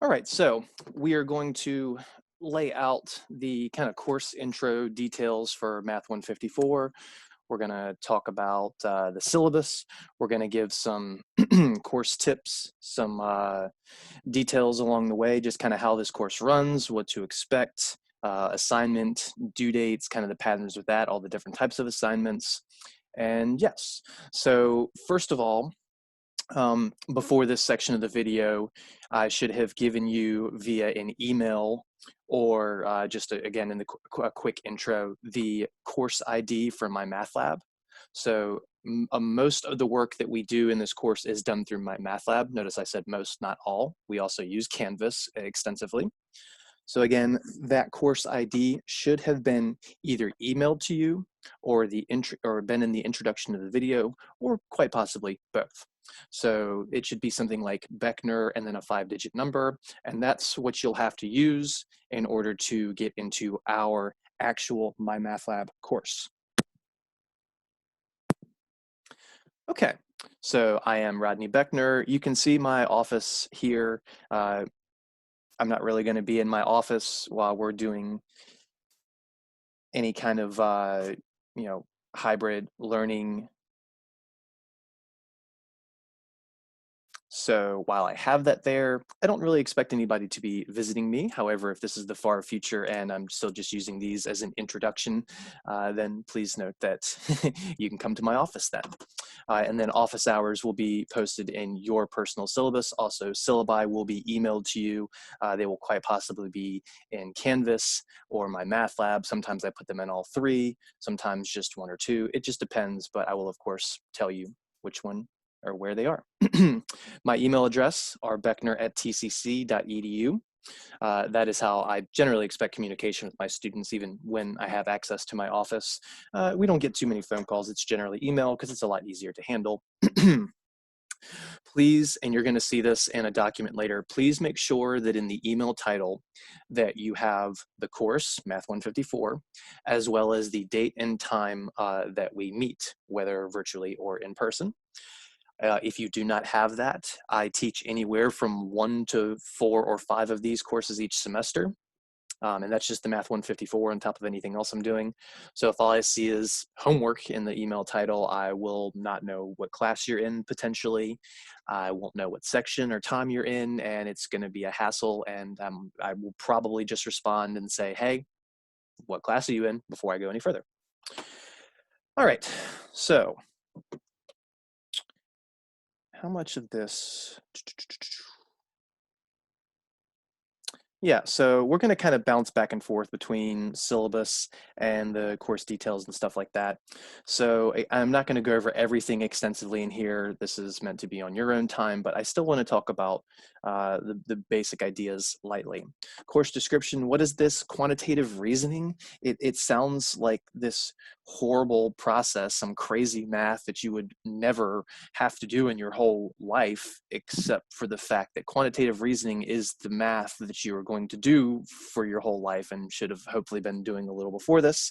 All right, so we are going to lay out the kind of course intro details for Math 154. We're going to talk about the syllabus. We're going to give some course tips, some details along the way, just kind of how this course runs, what to expect, assignment, due dates, kind of the patterns with that, all the different types of assignments. And yes, so first of all, before this section of the video, I should have given you via an email or again in the a quick intro, the course ID for Mymathlab. So most of the work that we do in this course is done through Mymathlab. Notice I said most, not all. We also use Canvas extensively. So again, that course ID should have been either emailed to you or been in the introduction to the video, or quite possibly both. So it should be something like Beckner and then a 5-digit number, and that's what you'll have to use in order to get into our actual Mymathlab course. Okay, so I am Rodney Beckner. You can see my office here. I'm not really going to be in my office while we're doing any kind of hybrid learning. So while I have that there, I don't really expect anybody to be visiting me. However, if this is the far future and I'm still just using these as an introduction, then please note that you can come to my office then. And then office hours will be posted in your personal syllabus. Also, syllabi will be emailed to you. They will quite possibly be in Canvas or Mymathlab. Sometimes I put them in all three, sometimes just one or two. It just depends, but I will, of course, tell you which one or where they are. My email address are beckner@tcc.edu. That is how I generally expect communication with my students, even when I have access to my office. We don't get too many phone calls. It's generally email because it's a lot easier to handle. Please, and you're going to see this in a document later, please make sure that in the email title that you have the course, Math 154, as well as the date and time that we meet, whether virtually or in person. If you do not have that, I teach anywhere from 1 to 4 or 5 of these courses each semester. And that's just the Math 154 on top of anything else I'm doing. So if all I see is homework in the email title, I will not know what class you're in potentially. I won't know what section or time you're in, and it's going to be a hassle. And I will probably just respond and say, hey, what class are you in, before I go any further. All right, so how much of this? Yeah, so we're going to kind of bounce back and forth between syllabus and the course details and stuff like that. So I'm not going to go over everything extensively in here. This is meant to be on your own time, but I still want to talk about the basic ideas lightly. Course description, what is this? Quantitative reasoning? It sounds like this horrible process, some crazy math that you would never have to do in your whole life, except for the fact that quantitative reasoning is the math that you are going to do for your whole life and should have hopefully been doing a little before this.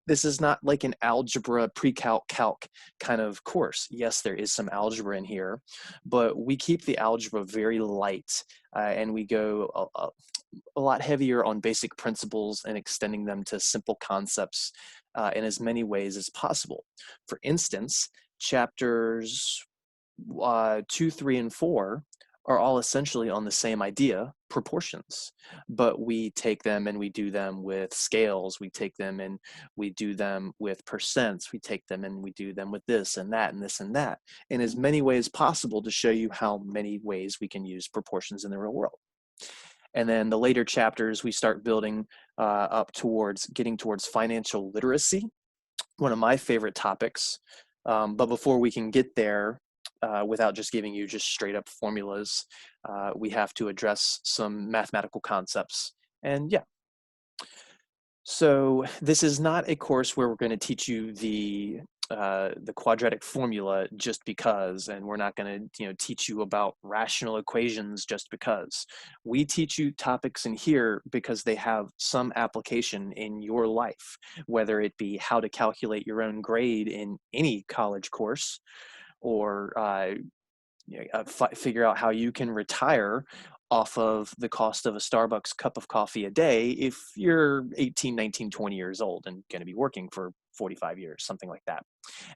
This is not like an algebra, pre-calc, calc kind of course. Yes, there is some algebra in here, but we keep the algebra very light and we go a lot heavier on basic principles and extending them to simple concepts in as many ways as possible. For instance, chapters 2, 3, and 4 are all essentially on the same idea, proportions, but we take them and we do them with scales, we take them and we do them with percents, we take them and we do them with this and that and this and that, in as many ways possible to show you how many ways we can use proportions in the real world. And then the later chapters, we start building up towards getting towards financial literacy, one of my favorite topics. But before we can get there, without just giving you just straight up formulas, we have to address some mathematical concepts. And yeah, so this is not a course where we're going to teach you the quadratic formula just because, and we're not going to teach you about rational equations just because. We teach you topics in here because they have some application in your life, whether it be how to calculate your own grade in any college course, or figure out how you can retire off of the cost of a Starbucks cup of coffee a day if you're 18, 19, 20 years old and going to be working for 45 years, something like that.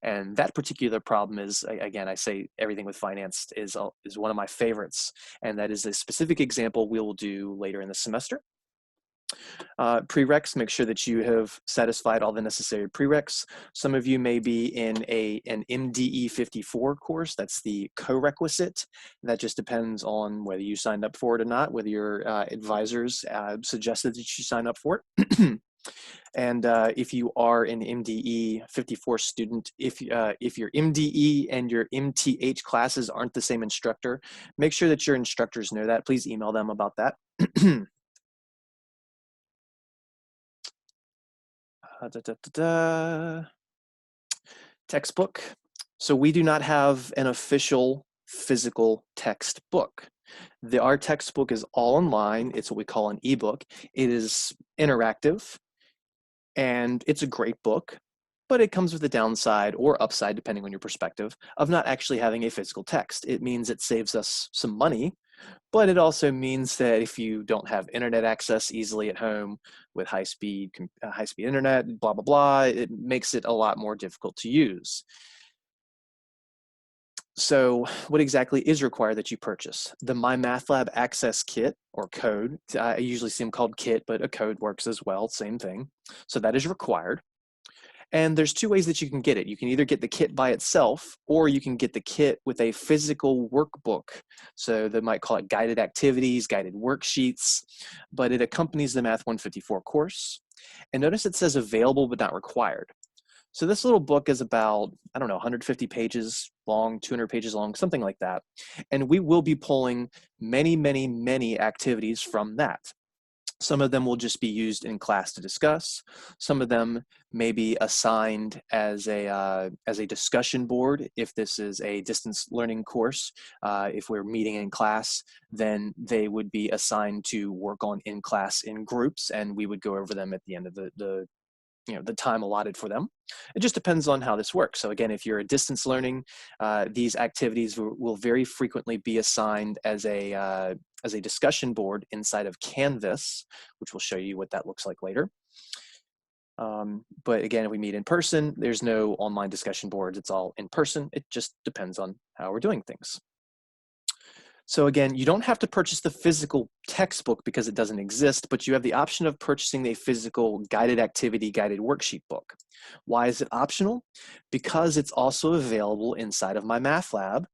And that particular problem is, again, I say everything with finance is one of my favorites, and that is a specific example we will do later in the semester. Prereqs, make sure that you have satisfied all the necessary prereqs. Some of you may be in an MDE 54 course. That's the co-requisite. That just depends on whether you signed up for it or not, whether your advisors suggested that you sign up for it. And if you are an MDE 54 student, if your MDE and your MTH classes aren't the same instructor, make sure that your instructors know that. Please email them about that. Textbook. So we do not have an official physical textbook. Our textbook is all online. It's what we call an ebook. It is interactive, and it's a great book, but it comes with a downside or upside, depending on your perspective, of not actually having a physical text. It means it saves us some money, but it also means that if you don't have internet access easily at home with high-speed internet, blah, blah, blah, it makes it a lot more difficult to use. So what exactly is required that you purchase? The Mymathlab Access Kit, or code. I usually see them called kit, but a code works as well, same thing. So that is required. And there's two ways that you can get it. You can either get the kit by itself, or you can get the kit with a physical workbook. So they might call it guided activities, guided worksheets, but it accompanies the Math 154 course. And notice it says available but not required. So this little book is about, I don't know, 150 pages long, 200 pages long, something like that. And we will be pulling many, many, many activities from that. Some of them will just be used in class to discuss. Some of them may be assigned as a discussion board. If this is a distance learning course, if we're meeting in class, then they would be assigned to work on in class in groups, and we would go over them at the end of the time allotted for them. It just depends on how this works. So again, if you're a distance learning, these activities will very frequently be assigned as a discussion board inside of Canvas, which will show you what that looks like later. But again, if we meet in person, there's no online discussion boards. It's all in person. It just depends on how we're doing things. So again, you don't have to purchase the physical textbook because it doesn't exist, but you have the option of purchasing a physical guided activity, guided worksheet book. Why is it optional? Because it's also available inside of Mymathlab,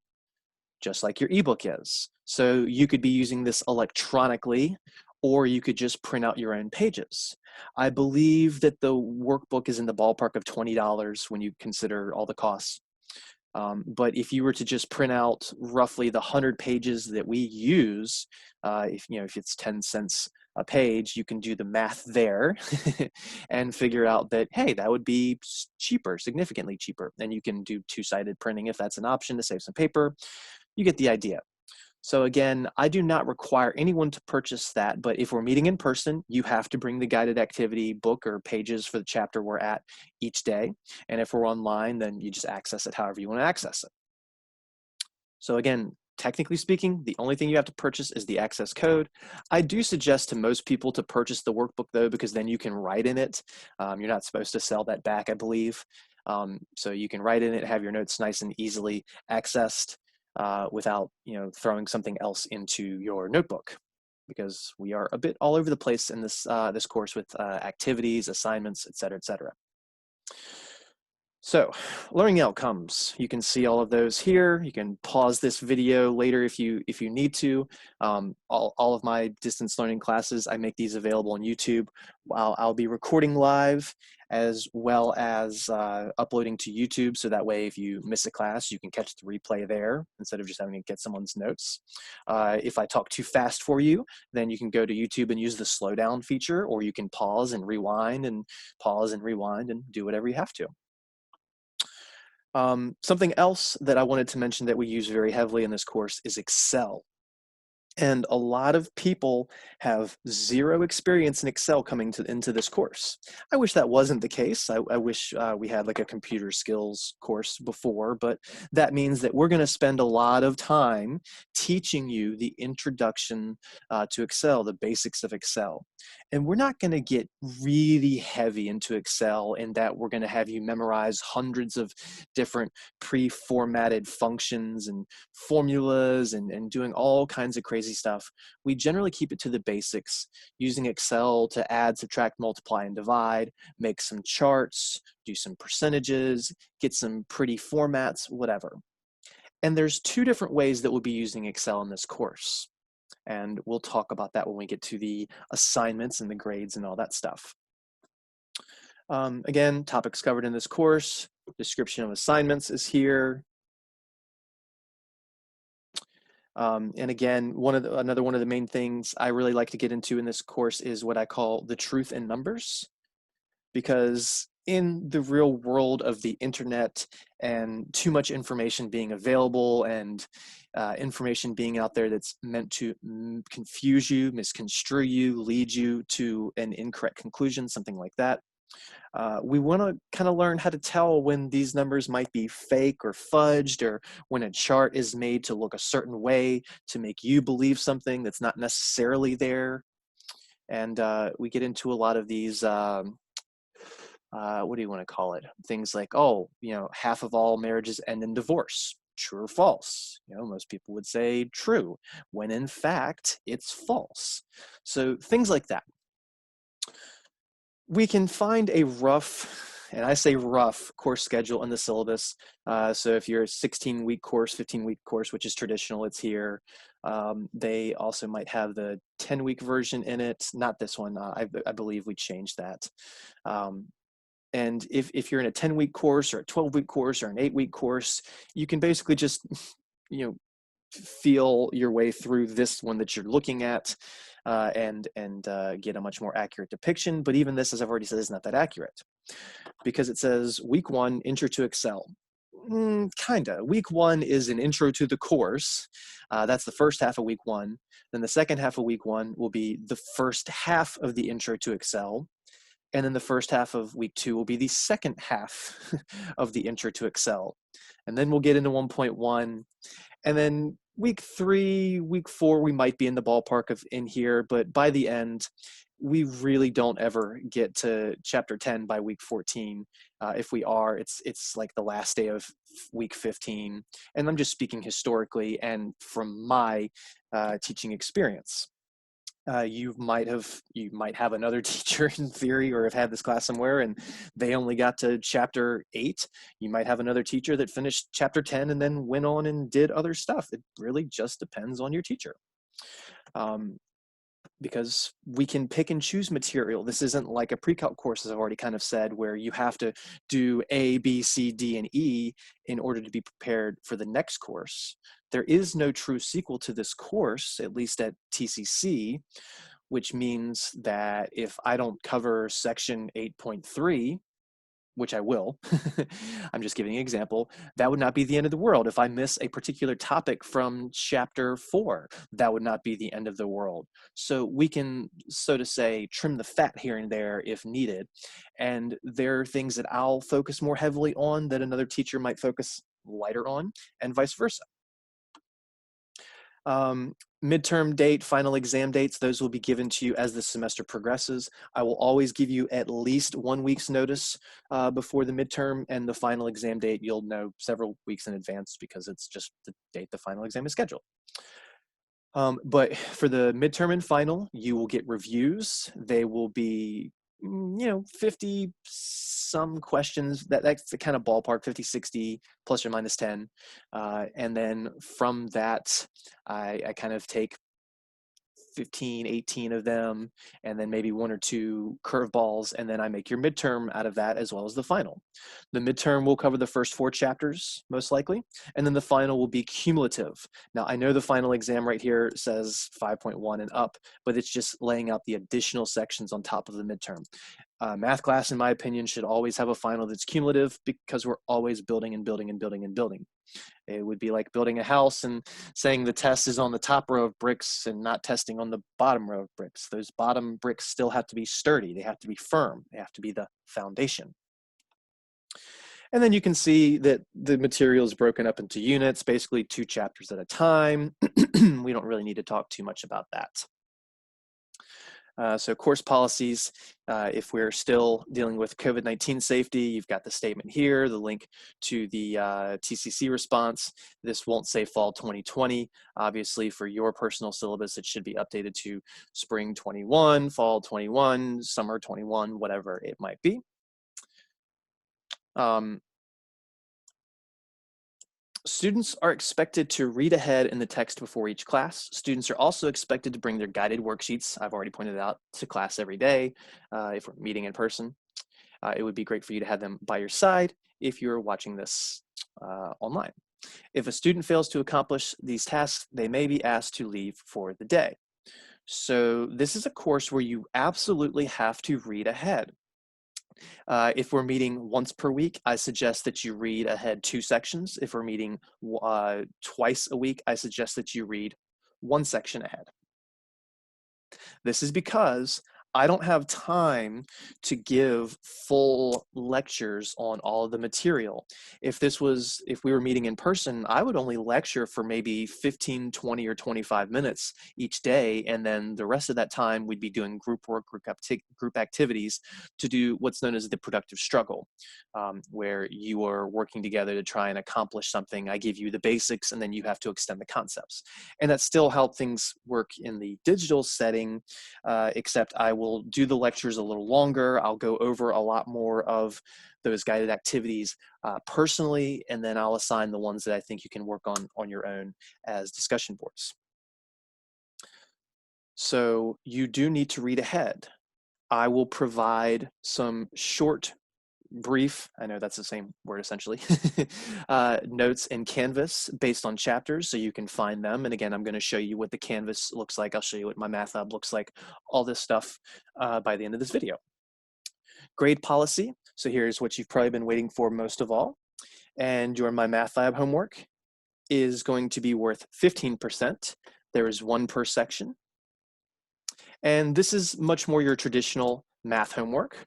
just like your ebook is. So you could be using this electronically, or you could just print out your own pages. I believe that the workbook is in the ballpark of $20 when you consider all the costs. But if you were to just print out roughly the 100 pages that we use, if it's 10 cents a page, you can do the math there and figure out that, hey, that would be cheaper, significantly cheaper. And you can do two-sided printing if that's an option to save some paper. You get the idea. So again, I do not require anyone to purchase that, but if we're meeting in person, you have to bring the guided activity book or pages for the chapter we're at each day. And if we're online, then you just access it however you want to access it. So again, technically speaking, the only thing you have to purchase is the access code. I do suggest to most people to purchase the workbook though, because then you can write in it. You're not supposed to sell that back, I believe. So you can write in it, have your notes nice and easily accessed. Without throwing something else into your notebook, because we are a bit all over the place in this this course with activities, assignments, et cetera, et cetera. So, learning outcomes. You can see all of those here. You can pause this video later if you need to. All of my distance learning classes, I make these available on YouTube. I'll be recording live as well as uploading to YouTube, so that way if you miss a class, you can catch the replay there instead of just having to get someone's notes. If I talk too fast for you, then you can go to YouTube and use the slow down feature, or you can pause and rewind and do whatever you have to. Something else that I wanted to mention that we use very heavily in this course is Excel. And a lot of people have zero experience in Excel coming into this course. I wish that wasn't the case. I wish we had like a computer skills course before, but that means that we're going to spend a lot of time teaching you the introduction to Excel, the basics of Excel. And we're not going to get really heavy into Excel in that we're going to have you memorize hundreds of different pre-formatted functions and formulas and doing all kinds of crazy stuff. We generally keep it to the basics, using Excel to add, subtract, multiply, and divide, make some charts, do some percentages, get some pretty formats, whatever. And there's two different ways that we'll be using Excel in this course. And we'll talk about that when we get to the assignments and the grades and all that stuff. Again, topics covered in this course, description of assignments is here. And again, another one of the main things I really like to get into in this course is what I call the truth in numbers, because in the real world of the internet and too much information being available and information being out there that's meant to confuse you, misconstrue you, lead you to an incorrect conclusion, something like that. We want to kind of learn how to tell when these numbers might be fake or fudged, or when a chart is made to look a certain way to make you believe something that's not necessarily there. And we get into a lot of these, what do you want to call it? Things like, oh, half of all marriages end in divorce. True or false? Most people would say true, when in fact it's false. So things like that. We can find a rough, and I say rough, course schedule in the syllabus. So if you're a 16-week course, 15-week course, which is traditional, it's here. They also might have the 10-week version in it. Not this one. I believe we changed that. And if you're in a 10-week course or a 12-week course or an 8-week course, you can basically just, feel your way through this one that you're looking at and get a much more accurate depiction. But even this, as I've already said, is not that accurate, because it says week 1, intro to Excel. Kinda. Week 1 is an intro to the course. That's the first half of week 1. Then the second half of week 1 will be the first half of the intro to Excel. And then the first half of week 2 will be the second half of the intro to Excel. And then we'll get into 1.1. And then week 3, week 4, we might be in the ballpark of in here, but by the end, we really don't ever get to chapter 10 by week 14. If we are, it's like the last day of week 15. And I'm just speaking historically and from my teaching experience. You might have another teacher in theory, or have had this class somewhere and they only got to chapter 8. You might have another teacher that finished chapter 10 and then went on and did other stuff. It really just depends on your teacher. Because we can pick and choose material. This isn't like a pre-calc course, as I've already kind of said, where you have to do A, B, C, D, and E in order to be prepared for the next course. There is no true sequel to this course, at least at TCC, which means that if I don't cover section 8.3, which I will, I'm just giving an example, that would not be the end of the world. If I miss a particular topic from chapter 4, that would not be the end of the world. So we can, so to say, trim the fat here and there if needed. And there are things that I'll focus more heavily on that another teacher might focus lighter on, and vice versa. Midterm date, final exam dates, those will be given to you as the semester progresses. I will always give you at least 1 week's notice before the midterm, and the final exam date you'll know several weeks in advance because it's just the date the final exam is scheduled. But for the midterm and final, you will get reviews. They will be 50 some questions, that's the kind of ballpark, 50, 60 plus or minus 10. And then from that, I kind of take 15, 18 of them, and then maybe 1 or 2 curveballs, and then I make your midterm out of that as well as the final. The midterm will cover the first 4 chapters, most likely, and then the final will be cumulative. Now, I know the final exam right here says 5.1 and up, but it's just laying out the additional sections on top of the midterm. Math class, in my opinion, should always have a final that's cumulative because we're always building and building and building and building. It would be like building a house and saying the test is on the top row of bricks and not testing on the bottom row of bricks. Those bottom bricks still have to be sturdy. They have to be firm. They have to be the foundation. And then you can see that the material is broken up into units, basically 2 chapters at a time. We don't really need to talk too much about that. So course policies, if we're still dealing with COVID-19 safety, you've got the statement here, the link to the TCC response. This won't say fall 2020. Obviously, for your personal syllabus, it should be updated to spring 21, fall 21, summer 21, whatever it might be. Students are expected to read ahead in the text before each class. Students are also expected to bring their guided worksheets, I've already pointed out, to class every day if we're meeting in person. It would be great for you to have them by your side if you're watching this online. If a student fails to accomplish these tasks, they may be asked to leave for the day. So this is a course where you absolutely have to read ahead. If we're meeting once per week, I suggest that you read ahead 2 sections. If we're meeting twice a week, I suggest that you read 1 section ahead. This is because I don't have time to give full lectures on all of the material. If we were meeting in person, I would only lecture for maybe 15, 20, or 25 minutes each day. And then the rest of that time, we'd be doing group work, group activities to do what's known as the productive struggle, where you are working together to try and accomplish something. I give you the basics, and then you have to extend the concepts. And that's still how things work in the digital setting, except I will do the lectures a little longer. I'll go over a lot more of those guided activities personally, and then I'll assign the ones that I think you can work on your own as discussion boards. So you do need to read ahead. I will provide some short, brief, I know that's the same word essentially, notes in Canvas based on chapters so you can find them. And again, I'm going to show you what the Canvas looks like. I'll show you what MyMathLab looks like, all this stuff by the end of this video. Grade policy. So here's what you've probably been waiting for most of all. And your MyMathLab homework is going to be worth 15%. There is 1 per section. And this is much more your traditional math homework.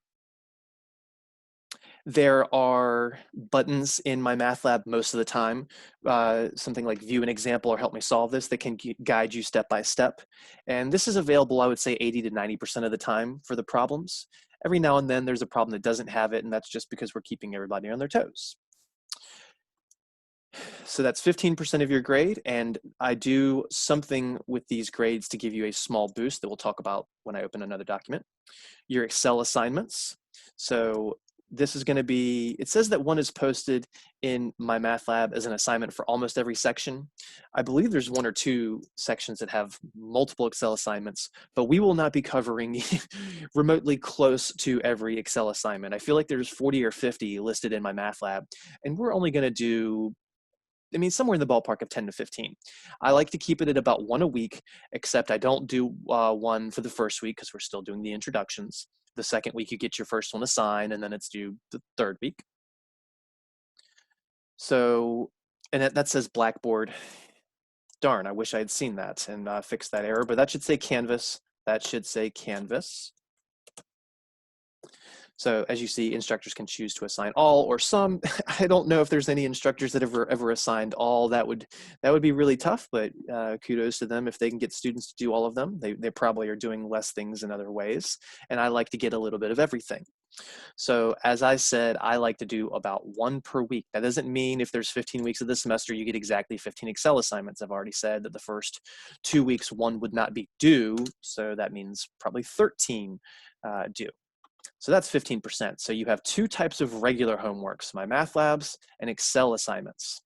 There are buttons in MyMathLab most of the time, something like view an example or help me solve this, that can guide you step by step. And this is available, I would say 80 to 90% of the time for the problems. Every now and then there's a problem that doesn't have it, and that's just because we're keeping everybody on their toes. So that's 15% of your grade, and I do something with these grades to give you a small boost that we'll talk about when I open another document. Your Excel assignments. So this is going to be, it says that 1 is posted in MyMathLab as an assignment for almost every section. I believe there's 1 or 2 sections that have multiple Excel assignments, but we will not be covering remotely close to every Excel assignment. I feel like there's 40 or 50 listed in MyMathLab, and we're only going to do, I mean, somewhere in the ballpark of 10 to 15. I like to keep it at about 1 a week, except I don't do 1 for the first week because we're still doing the introductions. The second week, you get your first one assigned, and then it's due the 3rd week. So, and that says Blackboard. Darn, I wish I had seen that and fixed that error, but that should say Canvas. That should say Canvas. So as you see, instructors can choose to assign all or some. I don't know if there's any instructors that ever assigned all. That would be really tough, but kudos to them if they can get students to do all of them. They probably are doing less things in other ways, and I like to get a little bit of everything. So as I said, I like to do about 1 per week. That doesn't mean if there's 15 weeks of the semester, you get exactly 15 Excel assignments. I've already said that the first 2 weeks, 1 would not be due, so that means probably 13 due. So that's 15%. So you have 2 types of regular homeworks, MyMathLabs and Excel assignments.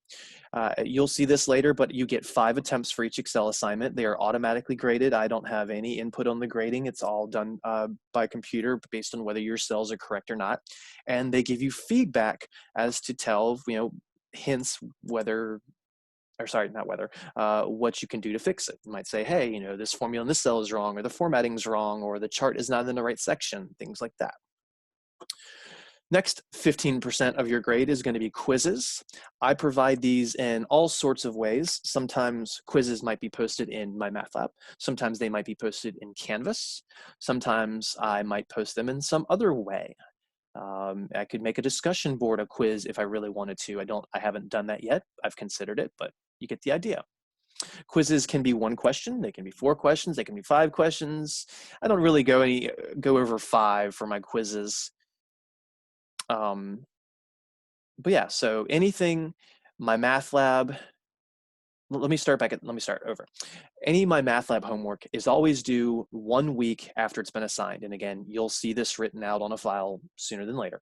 You'll see this later, but you get 5 attempts for each Excel assignment. They are automatically graded. I don't have any input on the grading. It's all done by computer based on whether your cells are correct or not. And they give you feedback as to tell, hints whether, or sorry, not whether, what you can do to fix it. You might say, hey, this formula in this cell is wrong, or the formatting's wrong, or the chart is not in the right section, things like that. Next, 15% of your grade is going to be quizzes. I provide these in all sorts of ways. Sometimes quizzes might be posted in Mymathlab. Sometimes they might be posted in Canvas. Sometimes I might post them in some other way. I could make a discussion board a quiz if I really wanted to. I haven't done that yet. I've considered it, but you get the idea. Quizzes can be 1 question, they can be 4 questions, they can be 5 questions. I don't really go over 5 for my quizzes. But yeah, so anything Mymathlab, let me start over. Any Mymathlab homework is always due 1 week after it's been assigned. And again, you'll see this written out on a file sooner than later.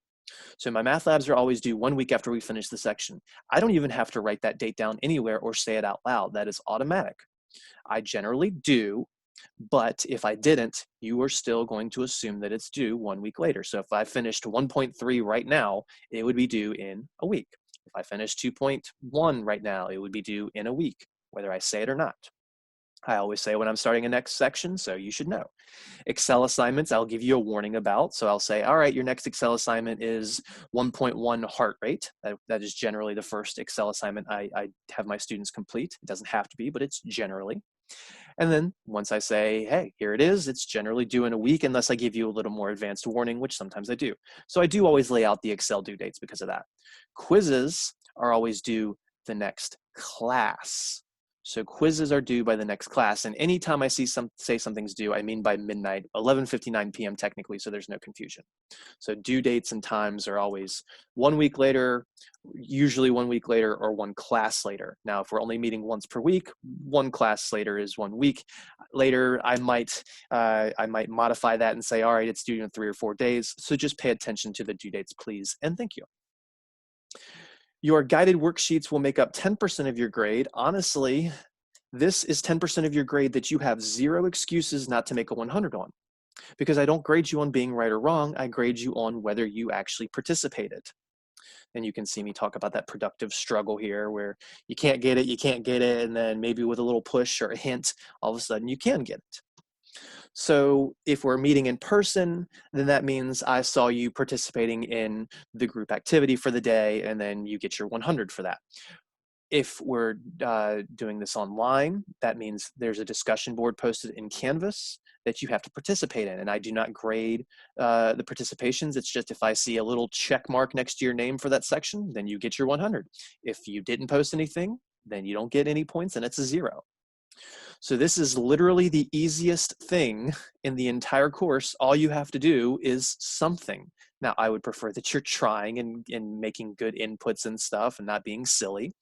So Mymathlabs are always due 1 week after we finish the section. I don't even have to write that date down anywhere or say it out loud. That is automatic. I generally do, but if I didn't, you are still going to assume that it's due 1 week later. So if I finished 1.3 right now, it would be due in a week. If I finished 2.1 right now, it would be due in a week, whether I say it or not. I always say when I'm starting a next section, so you should know. Excel assignments, I'll give you a warning about. So I'll say, all right, your next Excel assignment is 1.1 heart rate. That is generally the first Excel assignment I have my students complete. It doesn't have to be, but it's generally. And then once I say, hey, here it is, it's generally due in a week unless I give you a little more advanced warning, which sometimes I do. So I do always lay out the Excel due dates because of that. Quizzes are always due the next class. So quizzes are due by the next class. And anytime I say something's due, I mean by midnight, 11:59 p.m. technically, so there's no confusion. So due dates and times are always 1 week later, usually 1 week later, or 1 class later. Now, if we're only meeting once per week, 1 class later is 1 week later. I might modify that and say, all right, it's due in 3 or 4 days. So just pay attention to the due dates, please, and thank you. Your guided worksheets will make up 10% of your grade. Honestly, this is 10% of your grade that you have 0 excuses not to make a 100 on. Because I don't grade you on being right or wrong, I grade you on whether you actually participated. And you can see me talk about that productive struggle here where you can't get it, and then maybe with a little push or a hint, all of a sudden you can get it. So if we're meeting in person, then that means I saw you participating in the group activity for the day, and then you get your 100 for that. If we're doing this online, that means there's a discussion board posted in Canvas that you have to participate in. And I do not grade the participations. It's just if I see a little check mark next to your name for that section, then you get your 100. If you didn't post anything, then you don't get any points and it's a 0. So this is literally the easiest thing in the entire course. All you have to do is something. Now, I would prefer that you're trying and making good inputs and stuff and not being silly.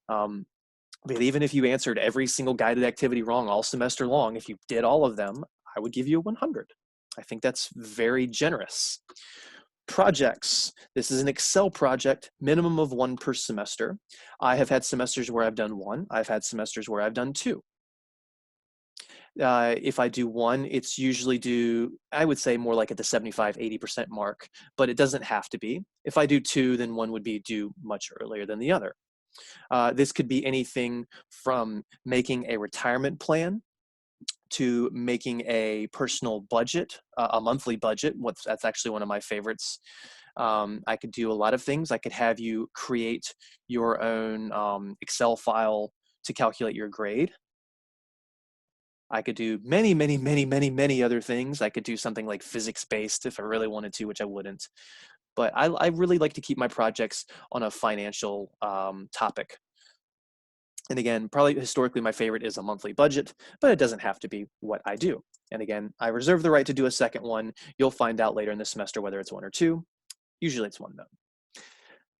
But even if you answered every single guided activity wrong all semester long, if you did all of them, I would give you a 100. I think that's very generous. Projects. This is an Excel project, minimum of 1 per semester. I have had semesters where I've done 1. I've had semesters where I've done 2. If I do 1, it's usually due, I would say more like at the 75–80% mark, but it doesn't have to be. If I do 2, then 1 would be due much earlier than the other. This could be anything from making a retirement plan to making a personal budget, a monthly budget. That's actually one of my favorites. I could do a lot of things. I could have you create your own Excel file to calculate your grade. I could do many other things. I could do something like physics-based if I really wanted to, which I wouldn't. But I really like to keep my projects on a financial topic. And again, probably historically my favorite is a monthly budget, but it doesn't have to be what I do. And again, I reserve the right to do a second one. You'll find out later in the semester whether it's 1 or 2. Usually it's 1 though.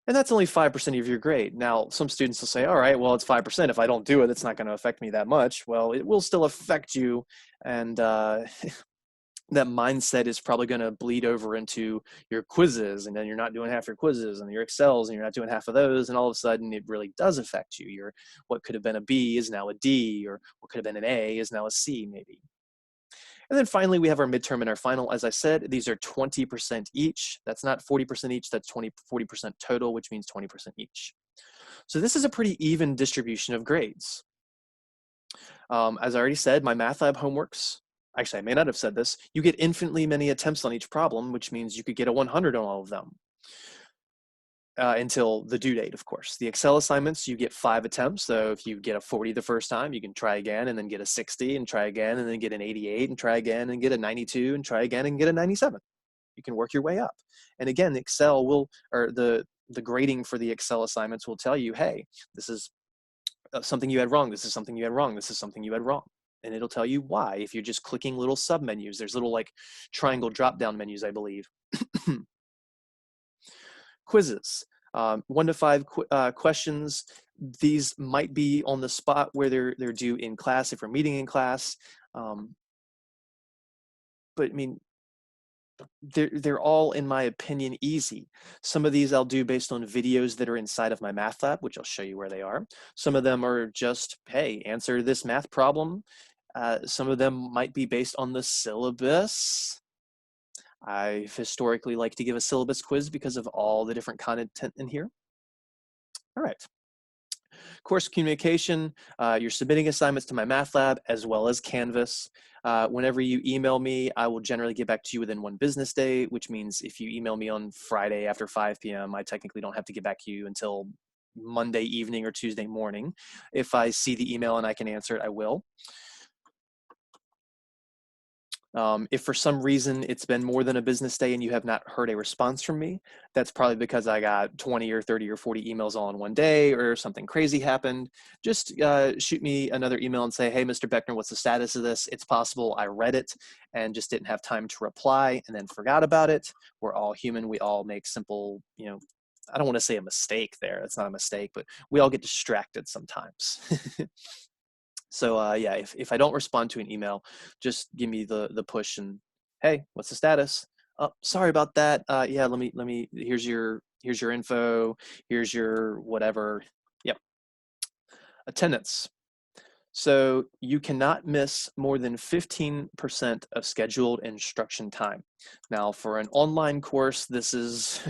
And that's only 5% of your grade. Now, some students will say, all right, well, it's 5%. If I don't do it, it's not going to affect me that much. Well, it will still affect you. And that mindset is probably going to bleed over into your quizzes, and then you're not doing half your quizzes, and your Excels, and you're not doing half of those, and all of a sudden it really does affect you. What could have been a B is now a D, or what could have been an A is now a C, maybe. And then finally, we have our midterm and our final. As I said, these are 20% each. That's not 40% each, that's 40% total, which means 20% each. So this is a pretty even distribution of grades. As I already said, Mymathlab homeworks actually, I may not have said this, you get infinitely many attempts on each problem, which means you could get a 100 on all of them. Until the due date, of course. The Excel assignments, you get 5 attempts. So if you get a 40 the first time, you can try again and then get a 60 and try again and then get an 88 and try again and get a 92 and try again and get a 97. You can work your way up. And again, Excel will, or the grading for the Excel assignments will tell you, hey, this is something you had wrong. This is something you had wrong. This is something you had wrong. And it'll tell you why if you're just clicking little sub menus. There's little like triangle drop down menus, I believe. Quizzes, 1 to 5 questions. These might be on the spot where they're due in class if we're meeting in class. But I mean, they're all, in my opinion, easy. Some of these I'll do based on videos that are inside of Mymathlab, which I'll show you where they are. Some of them are just, hey, answer this math problem. Some of them might be based on the syllabus. I historically like to give a syllabus quiz because of all the different content in here. All right. Course communication, you're submitting assignments to Mymathlab as well as Canvas. Whenever you email me, I will generally get back to you within 1 business day, which means if you email me on Friday after 5 p.m., I technically don't have to get back to you until Monday evening or Tuesday morning. If I see the email and I can answer it, I will. If for some reason it's been more than a business day and you have not heard a response from me, that's probably because I got 20 or 30 or 40 emails all in one day or something crazy happened. Just shoot me another email and say, hey, Mr. Beckner, what's the status of this? It's possible I read it and just didn't have time to reply and then forgot about it. We're all human. We all make simple, I don't want to say a mistake there. It's not a mistake, but we all get distracted sometimes. So yeah, if I don't respond to an email, just give me the push and, hey, what's the status? Oh, sorry about that. Yeah, let me. Here's your info. Here's your whatever. Yep. Attendance. So you cannot miss more than 15% of scheduled instruction time. Now, for an online course, this is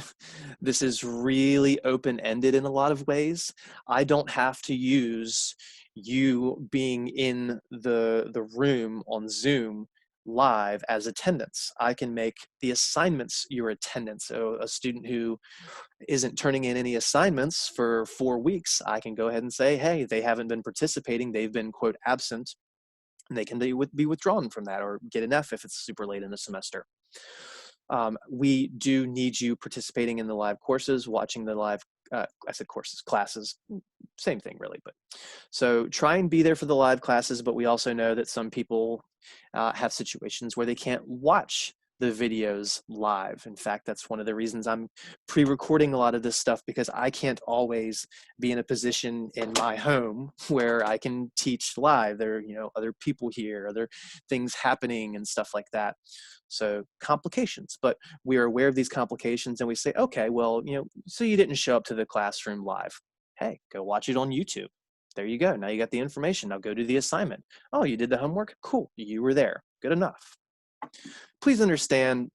this is really open-ended in a lot of ways. I don't have to use you being in the room on Zoom live as attendance. I can make the assignments your attendance. So a student who isn't turning in any assignments for 4 weeks, I can go ahead and say, hey, they haven't been participating, they've been, quote, absent, and they can be withdrawn from that or get an F if it's super late in the semester. We do need you participating in the live courses, watching the live, I said courses, classes, same thing really, but so try and be there for the live classes, but we also know that some people have situations where they can't watch the videos live. In fact, that's one of the reasons I'm pre-recording a lot of this stuff, because I can't always be in a position in my home where I can teach live. There are, other people here, other things happening and stuff like that. So complications, but we are aware of these complications and we say, okay, well, so you didn't show up to the classroom live. Hey, go watch it on YouTube. There you go. Now you got the information. Now go do the assignment. Oh, you did the homework? Cool. You were there. Good enough. Please understand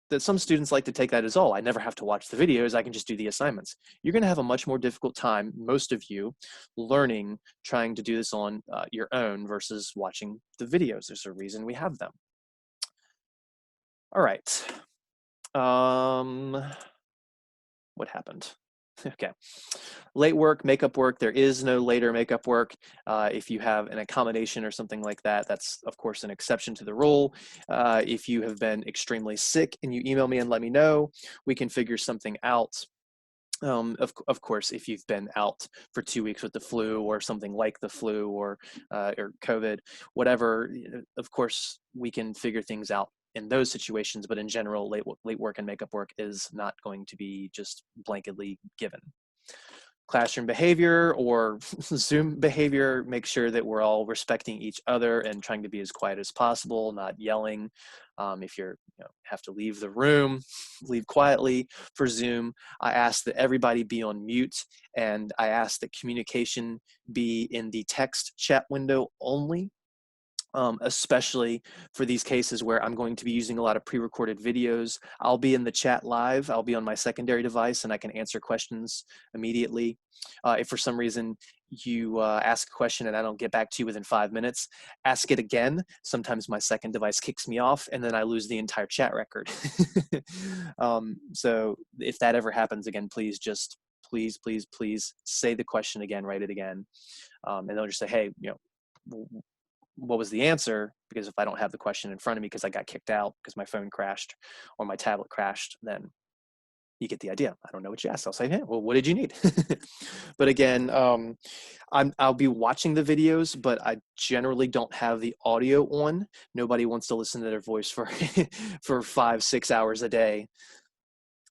that some students like to take that as, oh, I never have to watch the videos. I can just do the assignments. You're going to have a much more difficult time, most of you, learning, trying to do this on your own versus watching the videos. There's a reason we have them. All right. What happened? Okay. Late work, makeup work. There is no later makeup work. If you have an accommodation or something like that, that's of course an exception to the rule. If you have been extremely sick and you email me and let me know, we can figure something out. Of course, if you've been out for 2 weeks with the flu or something like the flu or COVID, whatever, of course, we can figure things out in those situations, but in general, late work and makeup work is not going to be just blanketly given. Classroom behavior or Zoom behavior, make sure that we're all respecting each other and trying to be as quiet as possible, not yelling. If you have to leave the room, leave quietly. For Zoom, I ask that everybody be on mute, and I ask that communication be in the text chat window only. especially for these cases where I'm going to be using a lot of pre-recorded videos. I'll be in the chat live. I'll be on my secondary device and I can answer questions immediately. If for some reason you ask a question and I don't get back to you within 5 minutes, ask it again. Sometimes my second device kicks me off and then I lose the entire chat record. So if that ever happens again, please just, please say the question again, write it again. And they'll just say, hey, what was the answer? Because if I don't have the question in front of me because I got kicked out because my phone crashed or my tablet crashed, then you get the idea. I don't know what you asked. I'll say, hey, well, what did you need? But again, I'll be watching the videos, but I generally don't have the audio on. Nobody wants to listen to their voice for for 5-6 hours a day.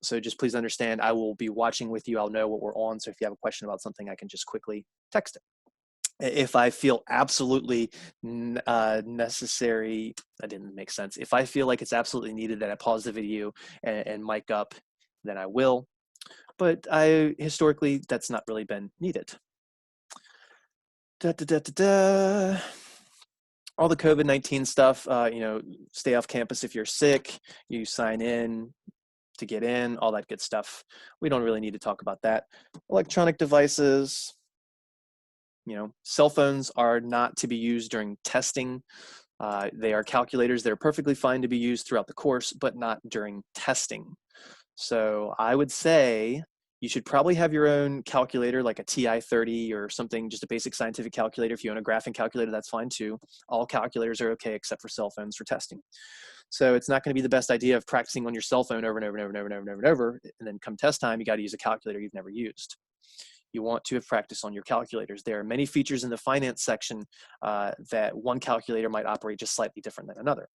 So just please understand, I will be watching with you. I'll know what we're on. So if you have a question about something, I can just quickly text it. If I feel absolutely necessary, that didn't make sense. If I feel like it's absolutely needed that I pause the video and mic up, then I will. But historically, that's not really been needed. All the COVID-19 stuff, stay off campus if you're sick, you sign in to get in, all that good stuff. We don't really need to talk about that. Electronic devices, cell phones are not to be used during testing. They are calculators that are perfectly fine to be used throughout the course, but not during testing. So I would say you should probably have your own calculator, like a TI-30 or something, just a basic scientific calculator. If you own a graphing calculator, that's fine too. All calculators are okay except for cell phones for testing. So it's not going to be the best idea of practicing on your cell phone over and over and over and over and over and over, and then come test time, you got to use a calculator you've never used. You want to have practice on your calculators. There are many features in the finance section that one calculator might operate just slightly different than another.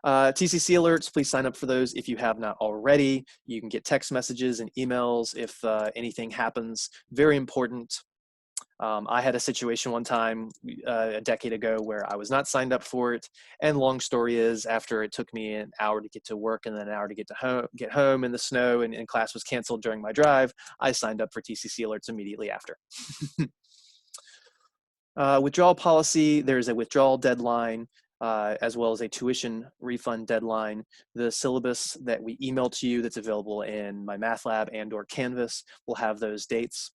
TCC alerts, please sign up for those if you have not already. You can get text messages and emails if anything happens. Very important. I had a situation one time a decade ago where I was not signed up for it. And long story is, after it took me an hour to get to work and then an hour to get home in the snow and class was canceled during my drive, I signed up for TCC alerts immediately after. Withdrawal policy, there's a withdrawal deadline as well as a tuition refund deadline. The syllabus that we email to you that's available in Mymathlab and or Canvas will have those dates.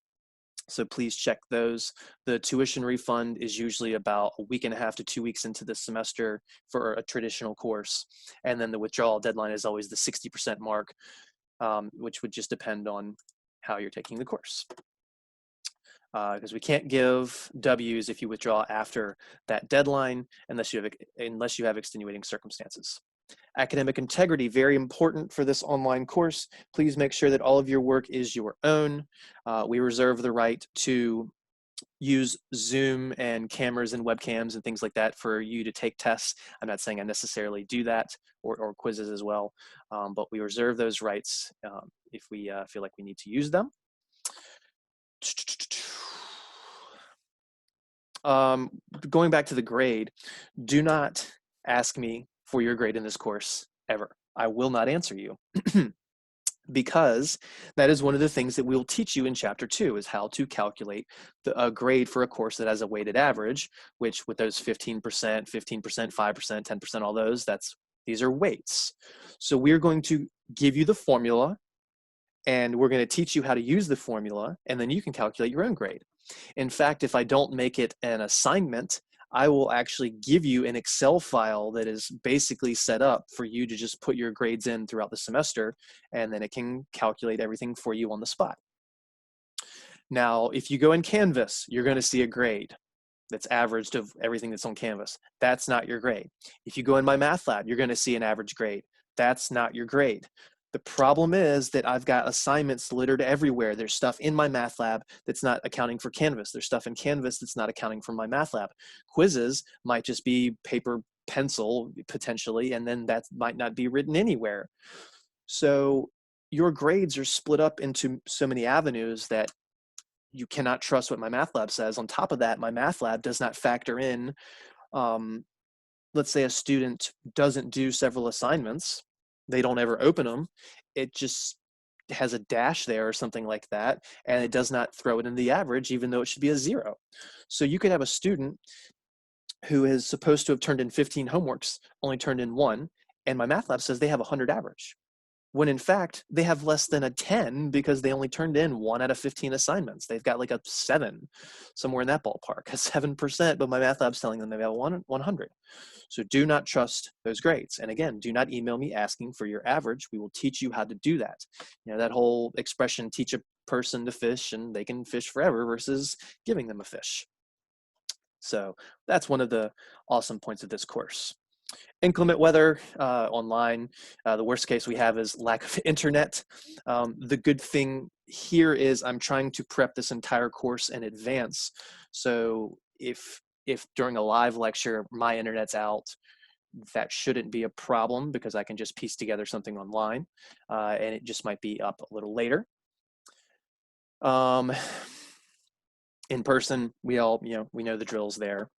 So please check those. The tuition refund is usually about a week and a half to 2 weeks into the semester for a traditional course. And then the withdrawal deadline is always the 60% mark, which would just depend on how you're taking the course. Because we can't give W's if you withdraw after that deadline unless you have extenuating circumstances. Academic integrity, very important for this online course. Please make sure that all of your work is your own. We reserve the right to use Zoom and cameras and webcams and things like that for you to take tests. I'm not saying I necessarily do that, or quizzes as well, but we reserve those rights if we feel like we need to use them. Going back to the grade, do not ask me for your grade in this course ever. I will not answer you because that is one of the things that we'll teach you in chapter 2 is how to calculate a grade for a course that has a weighted average, which with those 15%, 5%, 10%, all those, these are weights. So we're going to give you the formula and we're going to teach you how to use the formula, and then you can calculate your own grade. In fact, if I don't make it an assignment, I will actually give you an Excel file that is basically set up for you to just put your grades in throughout the semester, and then it can calculate everything for you on the spot. Now, if you go in Canvas, you're going to see a grade that's averaged of everything that's on Canvas. That's not your grade. If you go in Mymathlab, you're going to see an average grade. That's not your grade. The problem is that I've got assignments littered everywhere. There's stuff in Mymathlab that's not accounting for Canvas. There's stuff in Canvas that's not accounting for Mymathlab. Quizzes might just be paper, pencil, potentially, and then that might not be written anywhere. So your grades are split up into so many avenues that you cannot trust what Mymathlab says. On top of that, Mymathlab does not factor in, let's say a student doesn't do several assignments, they don't ever open them, it just has a dash there or something like that, and it does not throw it in the average even though it should be a 0. So you could have a student who is supposed to have turned in 15 homeworks only turned in one, and MyMathLab says they have 100 average, when in fact they have less than a 10 because they only turned in 1 out of 15 assignments. They've got like a 7, somewhere in that ballpark, a 7%, but MyMathLab's telling them they have 100. So do not trust those grades. And again, do not email me asking for your average. We will teach you how to do that. You know, that whole expression, teach a person to fish and they can fish forever, versus giving them a fish. So that's one of the awesome points of this course. Inclement weather online. The worst case we have is lack of internet. The good thing here is I'm trying to prep this entire course in advance. So if during a live lecture my internet's out, that shouldn't be a problem because I can just piece together something online, and it just might be up a little later. In person, we know the drills there.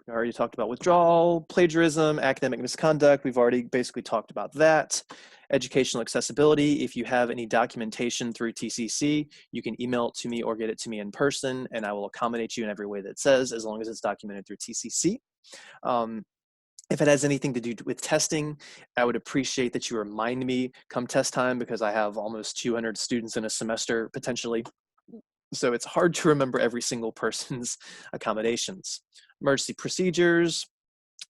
We already talked about withdrawal, plagiarism, academic misconduct. We've already basically talked about that. Educational accessibility. If you have any documentation through TCC, you can email it to me or get it to me in person, and I will accommodate you in every way that it says, as long as it's documented through TCC. If it has anything to do with testing, I would appreciate that you remind me come test time, because I have almost 200 students in a semester potentially. So it's hard to remember every single person's accommodations. Emergency procedures,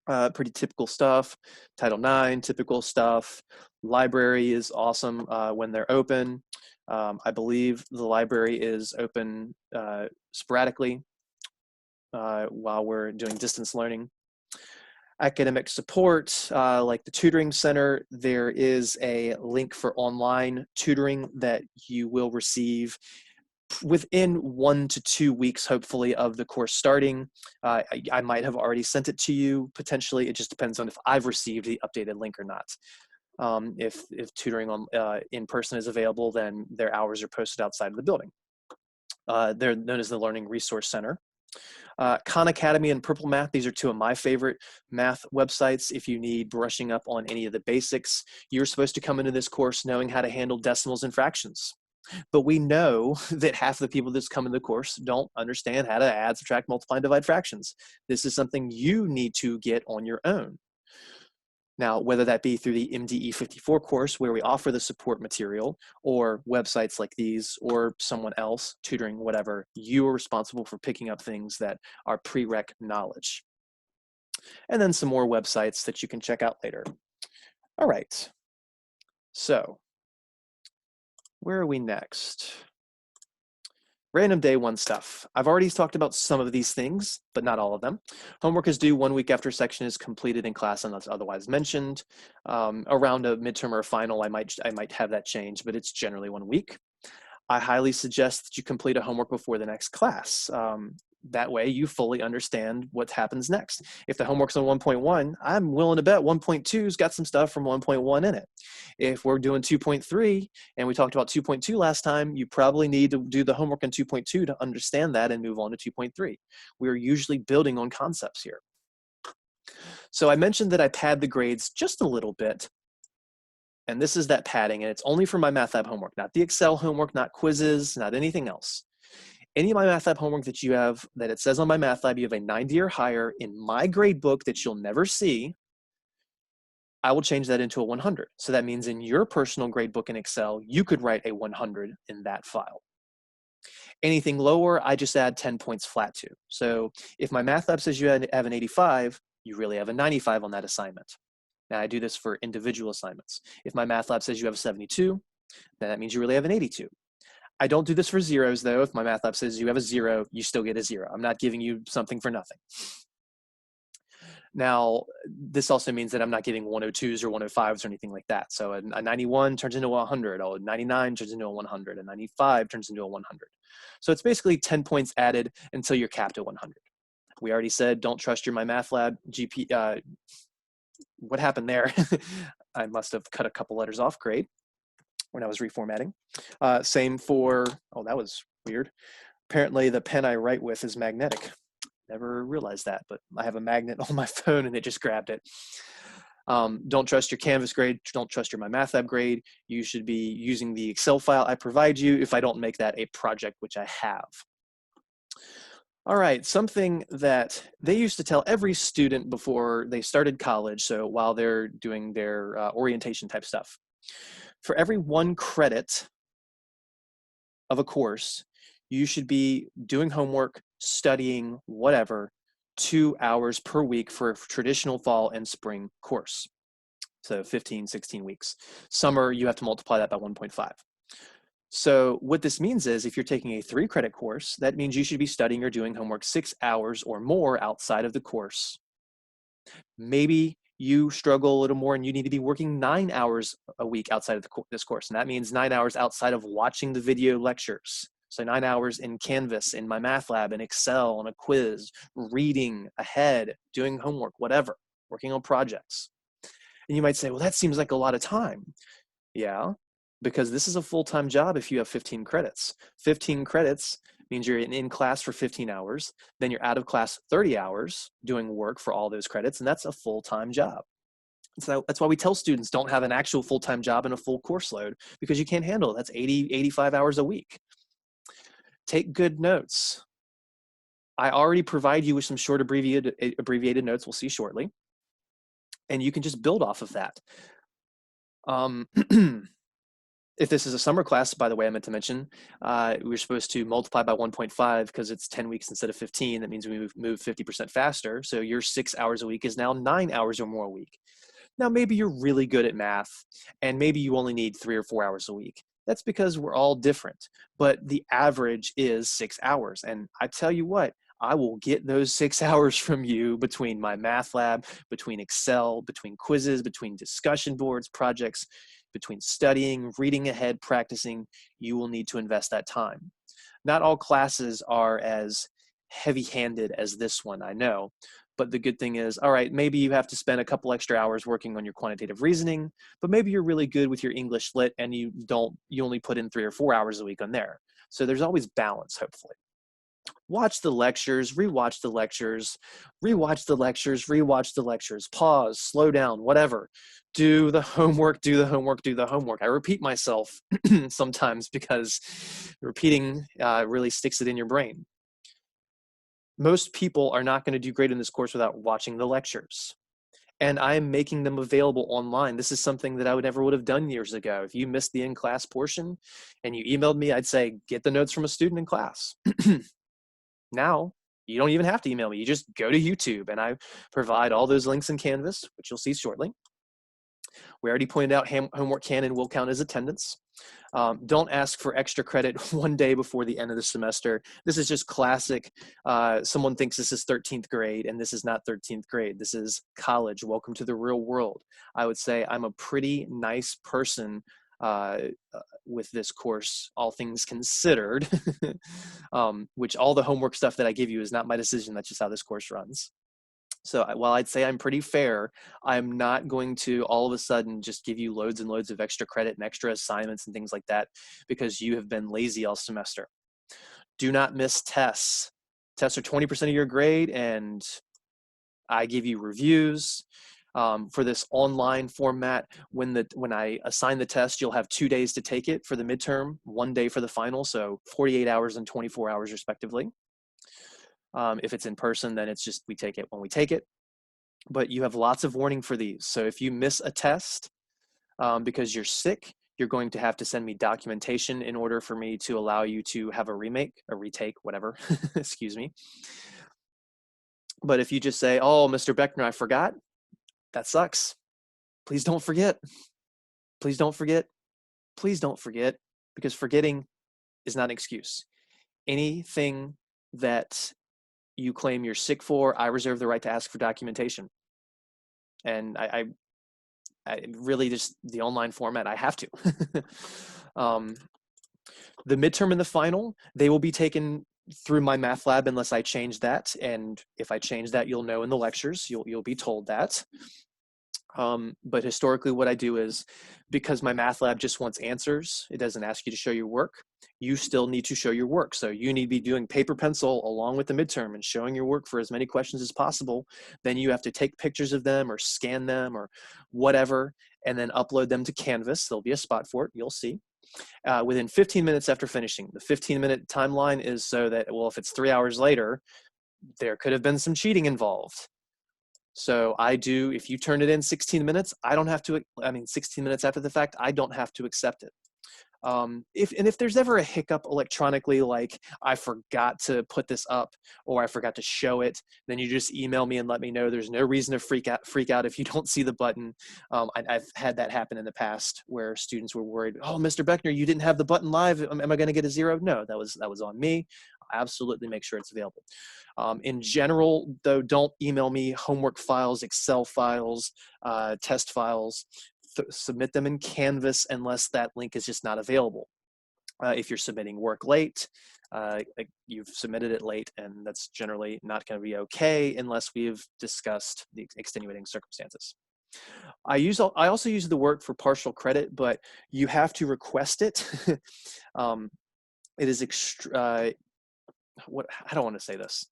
pretty typical stuff. Title IX, typical stuff. Library is awesome when they're open. I believe the library is open sporadically while we're doing distance learning. Academic support, like the tutoring center, there is a link for online tutoring that you will receive within 1 to 2 weeks, hopefully, of the course starting. I might have already sent it to you, potentially. It just depends on if I've received the updated link or not. If tutoring on in person is available, then their hours are posted outside of the building. They're known as the Learning Resource Center. Khan Academy and Purple Math, these are two of my favorite math websites. If you need brushing up on any of the basics, you're supposed to come into this course knowing how to handle decimals and fractions. But we know that half the people that's come in the course don't understand how to add, subtract, multiply, and divide fractions. This is something you need to get on your own. Now, whether that be through the MDE 54 course, where we offer the support material, or websites like these, or someone else tutoring, whatever, you are responsible for picking up things that are prereq knowledge. And then some more websites that you can check out later. All right, so where are we next? Random day one stuff. I've already talked about some of these things, but not all of them. Homework is due 1 week after section is completed in class unless otherwise mentioned. Around a midterm or a final, I might have that change, but it's generally 1 week. I highly suggest that you complete a homework before the next class. That way you fully understand what happens next. If the homework's on 1.1, I'm willing to bet 1.2's got some stuff from 1.1 in it. If we're doing 2.3, and we talked about 2.2 last time, you probably need to do the homework in 2.2 to understand that and move on to 2.3. We're usually building on concepts here. So I mentioned that I pad the grades just a little bit. And this is that padding, and it's only for MyMathLab homework, not the Excel homework, not quizzes, not anything else. Any of MyMathLab homework that you have, that it says on MyMathLab you have a 90 or higher in my gradebook that you'll never see, I will change that into a 100. So that means in your personal gradebook in Excel, you could write a 100 in that file. Anything lower, I just add 10 points flat to. So if MyMathLab says you have an 85, you really have a 95 on that assignment. Now I do this for individual assignments. If MyMathLab says you have a 72, then that means you really have an 82. I don't do this for zeros though. If MyMathLab says you have a 0, you still get a 0. I'm not giving you something for nothing. Now, this also means that I'm not giving 102s or 105s or anything like that. So a 91 turns into a 100, a 99 turns into a 100, a 95 turns into a 100. So it's basically 10 points added until you're capped at 100. We already said don't trust your MyMathLab GP. What happened there? I must have cut a couple letters off. Great. When I was reformatting. Same for, oh, that was weird. Apparently the pen I write with is magnetic. Never realized that, but I have a magnet on my phone and it just grabbed it. Don't trust your Canvas grade. Don't trust your MyMathLab grade. You should be using the Excel file I provide you if I don't make that a project, which I have. All right, something that they used to tell every student before they started college, so while they're doing their orientation type stuff. For every 1 credit of a course, you should be doing homework, studying, whatever, 2 hours per week for a traditional fall and spring course. So 15, 16 weeks. Summer, you have to multiply that by 1.5. So what this means is if you're taking a 3 credit course, that means you should be studying or doing homework 6 hours or more outside of the course. Maybe you struggle a little more and you need to be working 9 hours a week outside of this course. And that means 9 hours outside of watching the video lectures. So 9 hours in Canvas, in Mymathlab, in Excel, on a quiz, reading ahead, doing homework, whatever, working on projects. And you might say, well, that seems like a lot of time. Yeah, because this is a full-time job if you have 15 credits. 15 credits means you're in class for 15 hours, then you're out of class 30 hours doing work for all those credits, and that's a full-time job. So that's why we tell students don't have an actual full-time job and a full course load, because you can't handle it. That's 80, 85 hours a week. Take good notes. I already provide you with some short abbreviated notes we'll see shortly, and you can just build off of that. If this is a summer class, by the way, I meant to mention, we're supposed to multiply by 1.5 because it's 10 weeks instead of 15. That means we move 50% faster. So your 6 hours a week is now 9 hours or more a week. Now, maybe you're really good at math and maybe you only need 3 or 4 hours a week. That's because we're all different, but the average is 6 hours. And I tell you what, I will get those 6 hours from you between Mymathlab, between Excel, between quizzes, between discussion boards, projects, between studying, reading ahead, practicing. You will need to invest that time. Not all classes are as heavy-handed as this one, I know. But the good thing is, all right, maybe you have to spend a couple extra hours working on your quantitative reasoning, but maybe you're really good with your English lit and you only put in 3 or 4 hours a week on there. So there's always balance, hopefully. Watch the lectures, rewatch the lectures, rewatch the lectures, rewatch the lectures, pause, slow down, whatever. Do the homework, do the homework, do the homework. I repeat myself sometimes because repeating really sticks it in your brain. Most people are not going to do great in this course without watching the lectures. And I'm making them available online. This is something that I would never would have done years ago. If you missed the in-class portion and you emailed me, I'd say, get the notes from a student in class. Now, you don't even have to email me. You just go to YouTube and I provide all those links in Canvas, which you'll see shortly. We already pointed out homework can and will count as attendance. Don't ask for extra credit 1 day before the end of the semester. This is just classic. Someone thinks this is 13th grade and this is not 13th grade. This is college. Welcome to the real world. I would say I'm a pretty nice person with this course, all things considered, which all the homework stuff that I give you is not my decision. That's just how this course runs. So while I'd say I'm pretty fair, I'm not going to all of a sudden just give you loads and loads of extra credit and extra assignments and things like that because you have been lazy all semester. Do not miss tests. Tests are 20% of your grade, and I give you reviews. For this online format, when I assign the test, you'll have 2 days to take it for the midterm, 1 day for the final, so 48 hours and 24 hours respectively. If it's in person, then it's just we take it when we take it. But you have lots of warning for these. So if you miss a test because you're sick, you're going to have to send me documentation in order for me to allow you to have a retake, whatever, excuse me. But if you just say, oh, Mr. Beckner, I forgot, that sucks. Please don't forget. Please don't forget. Please don't forget, because forgetting is not an excuse. Anything that you claim you're sick for, I reserve the right to ask for documentation. And I really just, the online format, I have to. The midterm and the final, they will be taken through Mymathlab unless I change that. And if I change that, you'll know in the lectures, you'll be told that. But historically what I do is, because Mymathlab just wants answers, it doesn't ask you to show your work, you still need to show your work. So you need to be doing paper pencil along with the midterm and showing your work for as many questions as possible. Then you have to take pictures of them or scan them or whatever, and then upload them to Canvas. There'll be a spot for it, you'll see. within 15 minutes after finishing. The 15-minute timeline is so that, well, if it's 3 hours later, there could have been some cheating involved. So if you turn it in 16 minutes, I don't have to, 16 minutes after the fact, I don't have to accept it. If there's ever a hiccup electronically, like I forgot to put this up or I forgot to show it, then you just email me and let me know. There's no reason to freak out if you don't see the button. I've had that happen in the past where students were worried, oh, Mr. Beckner, you didn't have the button live. Am I going to get a 0? No, that was on me. I'll absolutely make sure it's available. In general, though, don't email me homework files, Excel files, test files. Submit them in Canvas unless that link is just not available. If you're submitting work late, you've submitted it late, and that's generally not going to be okay unless we've discussed the extenuating circumstances. I also use the work for partial credit, but you have to request it. It is I don't want to say this.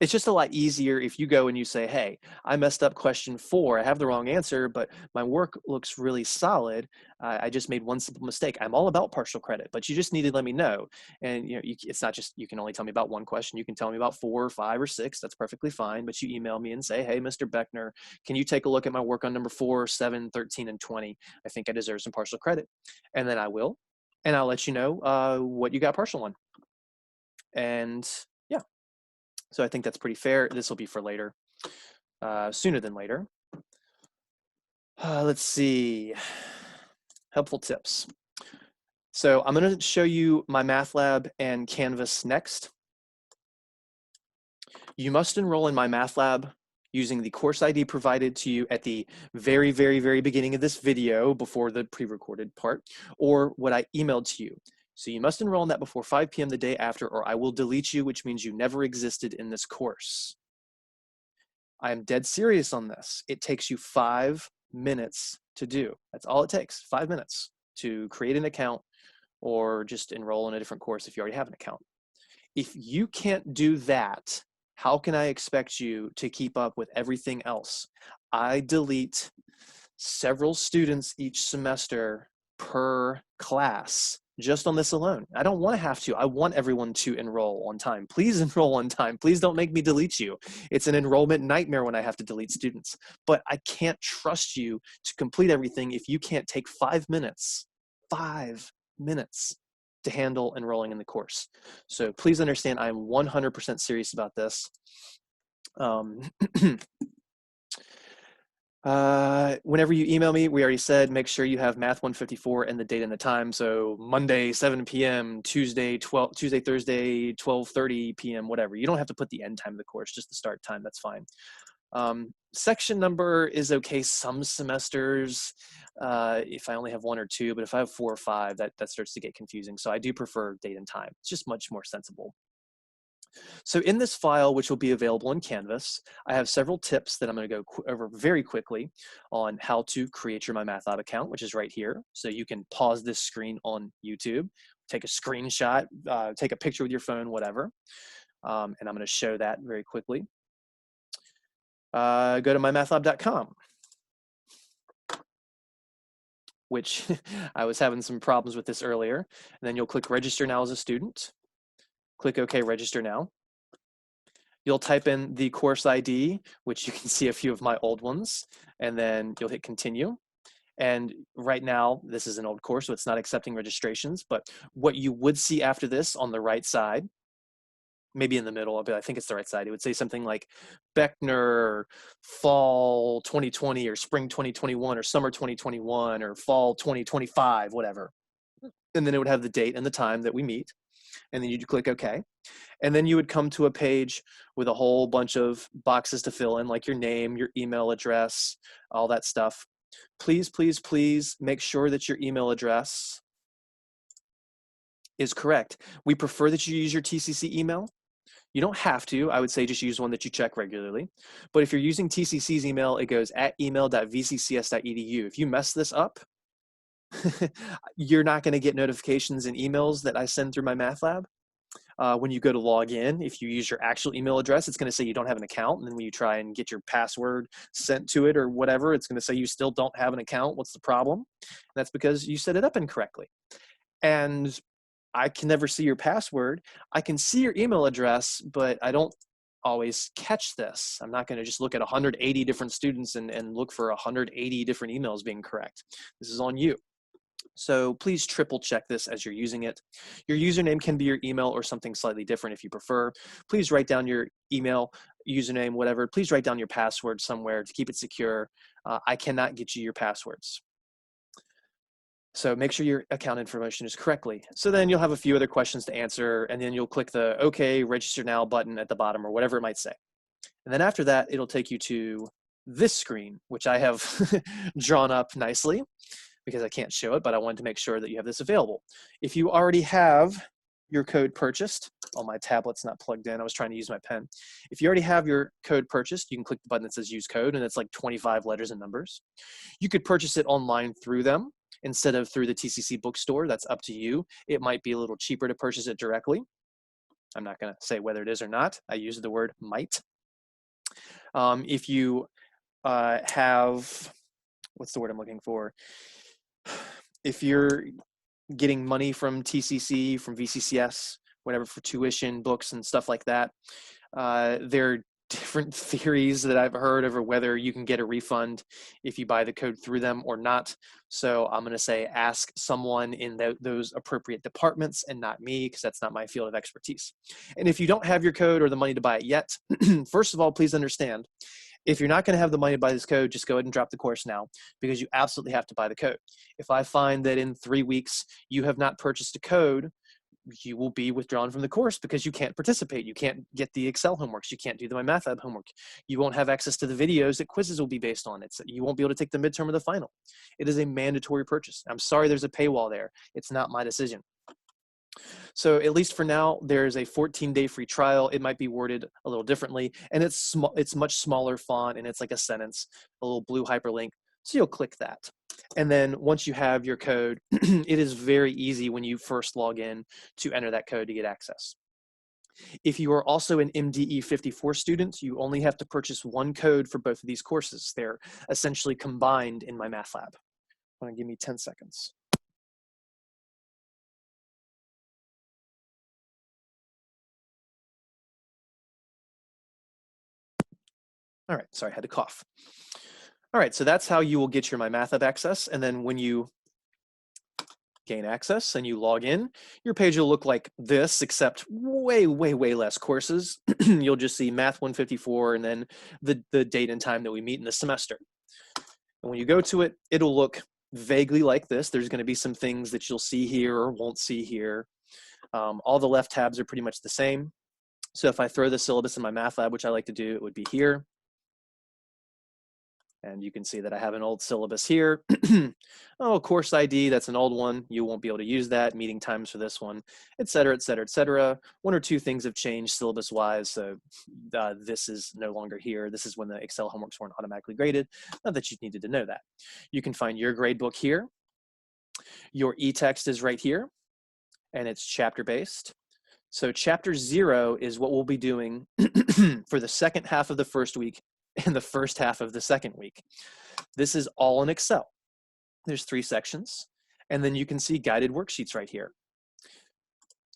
It's just a lot easier if you go and you say, hey, I messed up question 4. I have the wrong answer, but my work looks really solid. I just made one simple mistake. I'm all about partial credit, but you just need to let me know. And it's not just, you can only tell me about one question. You can tell me about 4 or 5 or 6. That's perfectly fine. But you email me and say, hey, Mr. Beckner, can you take a look at my work on number 4, 7, 13, and 20? I think I deserve some partial credit. And then I will. And I'll let you know what you got partial on. And yeah. So I think that's pretty fair. This will be for later, sooner than later. Let's see, helpful tips. So I'm going to show you Mymathlab and Canvas next. You must enroll in Mymathlab using the course ID provided to you at the very, very, very beginning of this video before the pre-recorded part, or what I emailed to you. So you must enroll in that before 5 p.m. the day after, or I will delete you, which means you never existed in this course. I am dead serious on this. It takes you 5 minutes to do. That's all it takes, 5 minutes to create an account or just enroll in a different course if you already have an account. If you can't do that, how can I expect you to keep up with everything else? I delete several students each semester per class. Just on this alone. I don't want to have to. I want everyone to enroll on time. Please enroll on time. Please don't make me delete you. It's an enrollment nightmare when I have to delete students. But I can't trust you to complete everything if you can't take 5 minutes, 5 minutes to handle enrolling in the course. So please understand, I'm 100% serious about this. Whenever you email me, we already said, make sure you have Math 154 and the date and the time. So Monday, 7 p.m., Tuesday, Thursday, 12:30 p.m., whatever. You don't have to put the end time of the course, just the start time. That's fine. Section number is okay some semesters, if I only have 1 or 2, but if I have 4 or 5, that starts to get confusing. So I do prefer date and time. It's just much more sensible. So in this file, which will be available in Canvas, I have several tips that I'm going to go over very quickly on how to create your Mymathlab account, which is right here. So you can pause this screen on YouTube, take a screenshot, take a picture with your phone, whatever. And I'm going to show that very quickly. Go to mymathlab.com, which I was having some problems with this earlier. And then you'll click register now as a student. Click OK, register now. You'll type in the course ID, which you can see a few of my old ones, and then you'll hit continue. And right now, this is an old course, so it's not accepting registrations, but what you would see after this on the right side, maybe in the middle, but I think it's the right side, it would say something like Beckner fall 2020 or spring 2021 or summer 2021 or fall 2025, whatever. And then it would have the date and the time that we meet. And then you'd click OK. And then you would come to a page with a whole bunch of boxes to fill in, like your name, your email address, all that stuff. Please, please, please make sure that your email address is correct. We prefer that you use your TCC email. You don't have to. I would say just use one that you check regularly. But if you're using TCC's email, it goes at email.vccs.edu. If you mess this up, you're not going to get notifications and emails that I send through Mymathlab. When you go to log in, if you use your actual email address, it's going to say you don't have an account. And then when you try and get your password sent to it or whatever, it's going to say you still don't have an account. What's the problem? And that's because you set it up incorrectly. And I can never see your password. I can see your email address, but I don't always catch this. I'm not going to just look at 180 different students and look for 180 different emails being correct. This is on you. So please triple check this as you're using it. Your username can be your email or something slightly different if you prefer. Please write down your email, username, whatever. Please write down your password somewhere to keep it secure. I cannot get you your passwords. So make sure your account information is correctly. So then you'll have a few other questions to answer, and then you'll click the OK, register now button at the bottom or whatever it might say. And then after that, it'll take you to this screen, which I have drawn up nicely because I can't show it, but I wanted to make sure that you have this available. If you already have your code purchased, oh, my tablet's not plugged in. I was trying to use my pen. If you already have your code purchased, you can click the button that says use code, and it's like 25 letters and numbers. You could purchase it online through them instead of through the TCC bookstore. That's up to you. It might be a little cheaper to purchase it directly. I'm not going to say whether it is or not. I use the word might. If you have, what's the word I'm looking for? If you're getting money from TCC, from VCCS, whatever, for tuition, books, and stuff like that, there are different theories that I've heard over whether you can get a refund if you buy the code through them or not. So I'm going to say ask someone in those appropriate departments and not me, because that's not my field of expertise. And if you don't have your code or the money to buy it yet, first of all, please understand, if you're not going to have the money to buy this code, just go ahead and drop the course now, because you absolutely have to buy the code. If I find that in 3 weeks you have not purchased a code, you will be withdrawn from the course because you can't participate. You can't get the Excel homeworks. You can't do the Mymathlab homework. You won't have access to the videos that quizzes will be based on. You won't be able to take the midterm or the final. It is a mandatory purchase. I'm sorry there's a paywall there. It's not my decision. So at least for now, there's a 14-day free trial. It might be worded a little differently, and it's much smaller font, and it's like a sentence, a little blue hyperlink. So you'll click that. And then once you have your code, it is very easy when you first log in to enter that code to get access. If you are also an MDE 54 student, you only have to purchase one code for both of these courses. They're essentially combined in Mymathlab. Want to give me 10 seconds. All right, sorry, I had to cough. All right, so that's how you will get your Mymathlab access. And then when you gain access and you log in, your page will look like this, except way, way, way less courses. You'll just see Math 154 and then the date and time that we meet in the semester. And when you go to it, it'll look vaguely like this. There's going to be some things that you'll see here or won't see here. All the left tabs are pretty much the same. So if I throw the syllabus in Mymathlab, which I like to do, it would be here. And you can see that I have an old syllabus here. Oh, course ID, that's an old one. You won't be able to use that. Meeting times for this one, et cetera, et cetera, et cetera. One or two things have changed syllabus-wise, so this is no longer here. This is when the Excel homeworks weren't automatically graded. Not that you needed to know that. You can find your gradebook here. Your e-text is right here, and it's chapter-based. So chapter 0 is what we'll be doing for the second half of the first week and the first half of the second week. This is all in Excel. There's 3 sections, and then you can see guided worksheets right here.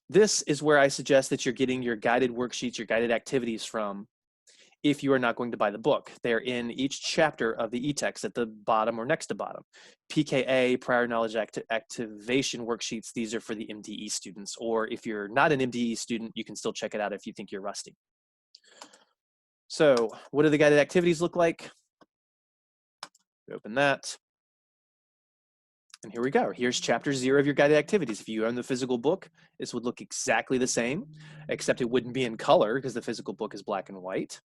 This is where I suggest that you're getting your guided worksheets, your guided activities from if you are not going to buy the book. They're in each chapter of the e-text at the bottom or next to bottom. PKA, prior knowledge activation worksheets, these are for the MDE students, or if you're not an MDE student, you can still check it out if you think you're rusty. So what do the guided activities look like? Open that. And here we go. Here's chapter 0 of your guided activities. If you own the physical book, this would look exactly the same, except it wouldn't be in color because the physical book is black and white.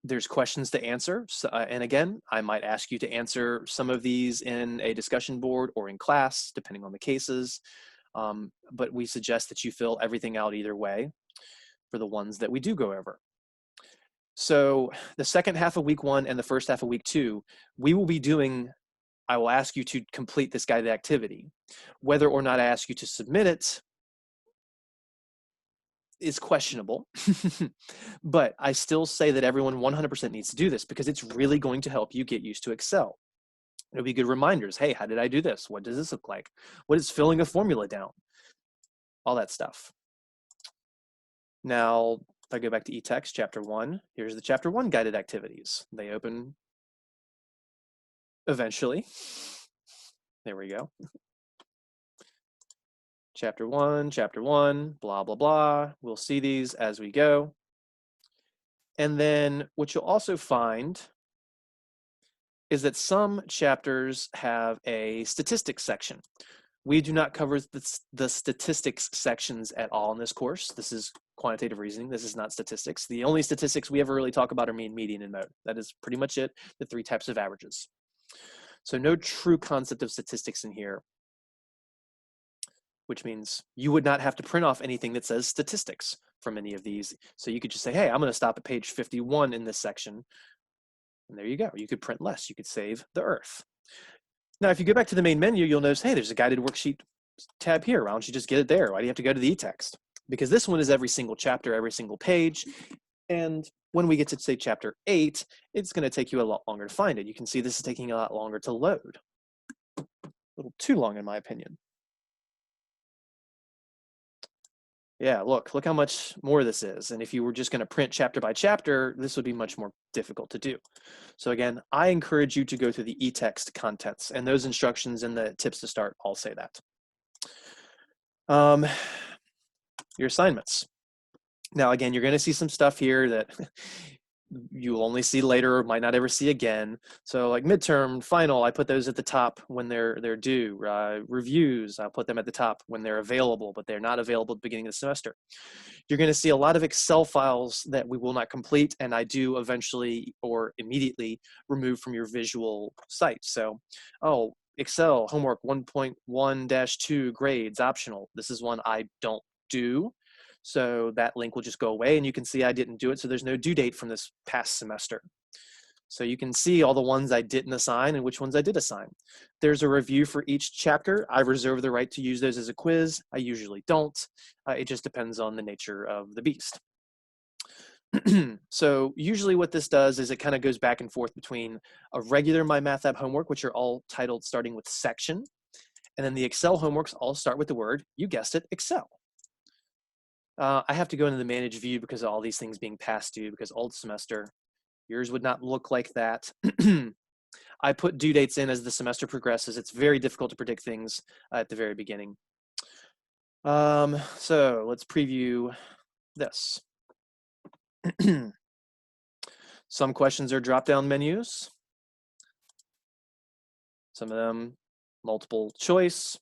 There's questions to answer. So, and again, I might ask you to answer some of these in a discussion board or in class, depending on the cases. But we suggest that you fill everything out either way for the ones that we do go over. So the second half of week 1 and the first half of week 2, we will be doing, I will ask you to complete this guided activity. Whether or not I ask you to submit it is questionable, but I still say that everyone 100% needs to do this because it's really going to help you get used to Excel. It'll be good reminders. Hey, how did I do this? What does this look like? What is filling a formula down? All that stuff. Now, if I go back to eText, Chapter 1, here's the Chapter 1 guided activities. They open eventually. There we go. Chapter 1, blah, blah, blah. We'll see these as we go. And then what you'll also find is that some chapters have a statistics section. We do not cover the statistics sections at all in this course. This is quantitative reasoning. This is not statistics. The only statistics we ever really talk about are mean, median, and mode. That is pretty much it, the 3 types of averages. So no true concept of statistics in here, which means you would not have to print off anything that says statistics from any of these. So you could just say, hey, I'm going to stop at page 51 in this section. And there you go. You could print less. You could save the earth. Now, if you go back to the main menu, you'll notice, hey, there's a guided worksheet tab here. Why don't you just get it there? Why do you have to go to the eText? Because this one is every single chapter, every single page. And when we get to, say, chapter 8, it's going to take you a lot longer to find it. You can see this is taking a lot longer to load. A little too long, in my opinion. Yeah, look how much more this is. And if you were just going to print chapter by chapter, this would be much more difficult to do. So again, I encourage you to go through the eText contents, and those instructions and the tips to start all say that. Your assignments. Now, again, you're going to see some stuff here that you'll only see later or might not ever see again. So like midterm, final, I put those at the top when they're due. Reviews, I'll put them at the top when they're available, but they're not available at the beginning of the semester. You're going to see a lot of Excel files that we will not complete, and I do eventually or immediately remove from your visual site. So, oh, Excel homework 1.1-2 grades optional. This is one I don't do. So that link will just go away, and you can see I didn't do it. So there's no due date from this past semester. So you can see all the ones I didn't assign and which ones I did assign. There's a review for each chapter. I reserve the right to use those as a quiz. I usually don't. It just depends on the nature of the beast. So usually what this does is it kind of goes back and forth between a regular Mymathlab homework, which are all titled starting with section, and then the Excel homeworks all start with the word, you guessed it, Excel. I have to go into the manage view because of all these things being passed due, because old semester, yours would not look like that. I put due dates in as the semester progresses. It's very difficult to predict things at the very beginning. So let's preview this. Some questions are drop-down menus. Some of them multiple choice.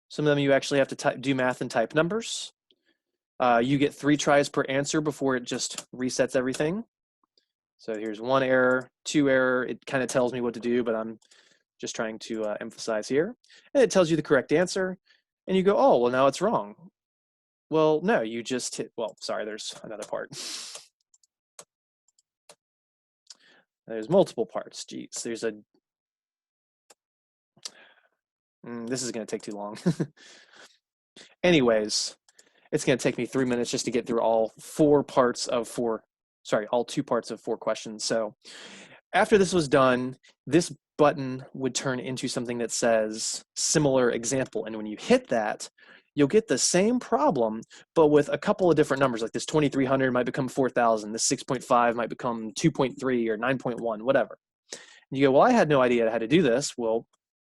Some of them you actually have to do math and type numbers. You get 3 tries per answer before it just resets everything. So here's 1 error, 2 error. It kind of tells me what to do, but I'm just trying to emphasize here. And it tells you the correct answer. And you go, oh, well, now it's wrong. Well, no, you just hit, well, sorry, there's another part. There's multiple parts. Geez, there's a, this is going to take too long. Anyways, it's going to take me 3 minutes just to get through all 2 parts of 4 questions. So after this was done, this button would turn into something that says similar example. And when you hit that, you'll get the same problem, but with a couple of different numbers, like this 2300 might become 4000, this 6.5 might become 2.3 or 9.1, whatever. And you go, well, I had no idea how to do this. Well,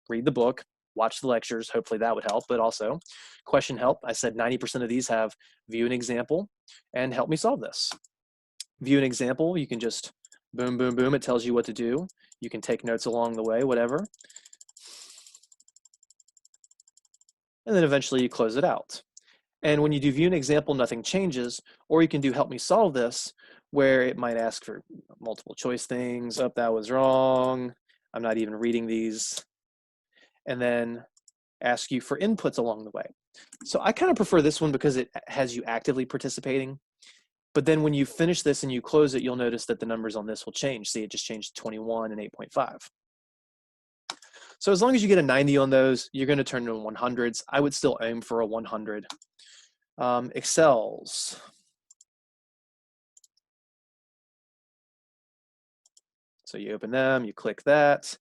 read the book, watch the lectures. Hopefully that would help, but also question help. I said 90% of these have view an example and help me solve this. View an example, you can just boom, boom, boom. It tells you what to do. You can take notes along the way, whatever. And then eventually you close it out. And when you do view an example, nothing changes. Or you can do help me solve this, where it might ask for multiple choice things. Oh, that was wrong. I'm not even reading these. And then ask you for inputs along the way. So I kind of prefer this one because it has you actively participating. But then when you finish this and you close it, you'll notice that the numbers on this will change. See, it just changed to 21 and 8.5. So as long as you get a 90 on those, you're going to turn into 100s. I would still aim for a 100. Excels. So you open them, you click that.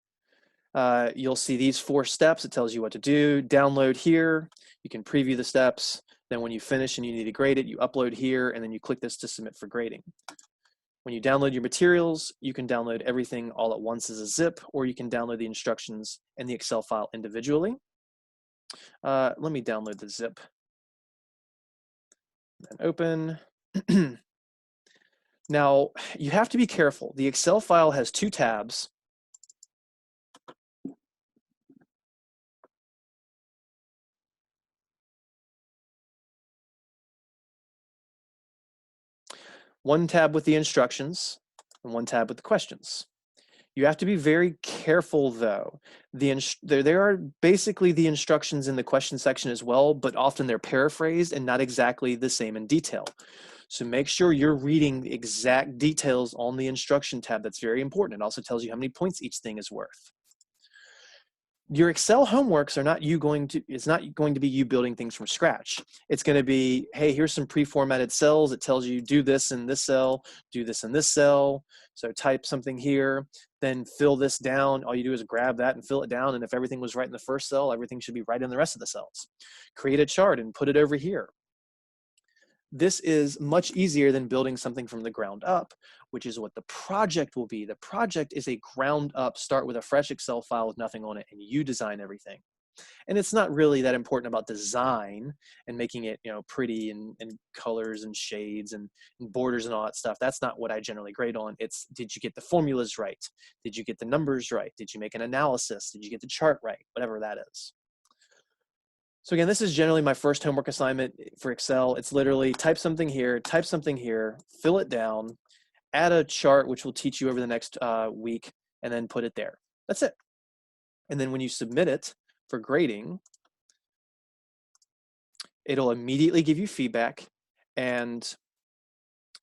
You'll see these 4 steps. It tells you what to do. Download here. You can preview the steps. Then when you finish and you need to grade it, you upload here, and then you click this to submit for grading. When you download your materials, you can download everything all at once as a zip, or you can download the instructions and the Excel file individually. Let me download the zip and open. Now, you have to be careful. The Excel file has 2 tabs. One tab with the instructions and one tab with the questions. You have to be very careful though. There are basically the instructions in the question section as well, but often they're paraphrased and not exactly the same in detail. So make sure you're reading the exact details on the instruction tab. That's very important. It also tells you how many points each thing is worth. Your Excel homeworks are not it's not going to be you building things from scratch. It's going to be, hey, here's some pre-formatted cells. It tells you do this in this cell, do this in this cell. So type something here, then fill this down. All you do is grab that and fill it down. And if everything was right in the first cell, everything should be right in the rest of the cells. Create a chart and put it over here. This is much easier than building something from the ground up, which is what the project will be. The project is a ground up, start with a fresh Excel file with nothing on it, and you design everything. And it's not really that important about design and making it, pretty and colors and shades and borders and all that stuff. That's not what I generally grade on. It's, did you get the formulas right? Did you get the numbers right? Did you make an analysis? Did you get the chart right? Whatever that is. So again, this is generally my first homework assignment for Excel. It's literally type something here, fill it down, add a chart, which will teach you over the next week, and then put it there. That's it. And then when you submit it for grading, it'll immediately give you feedback, and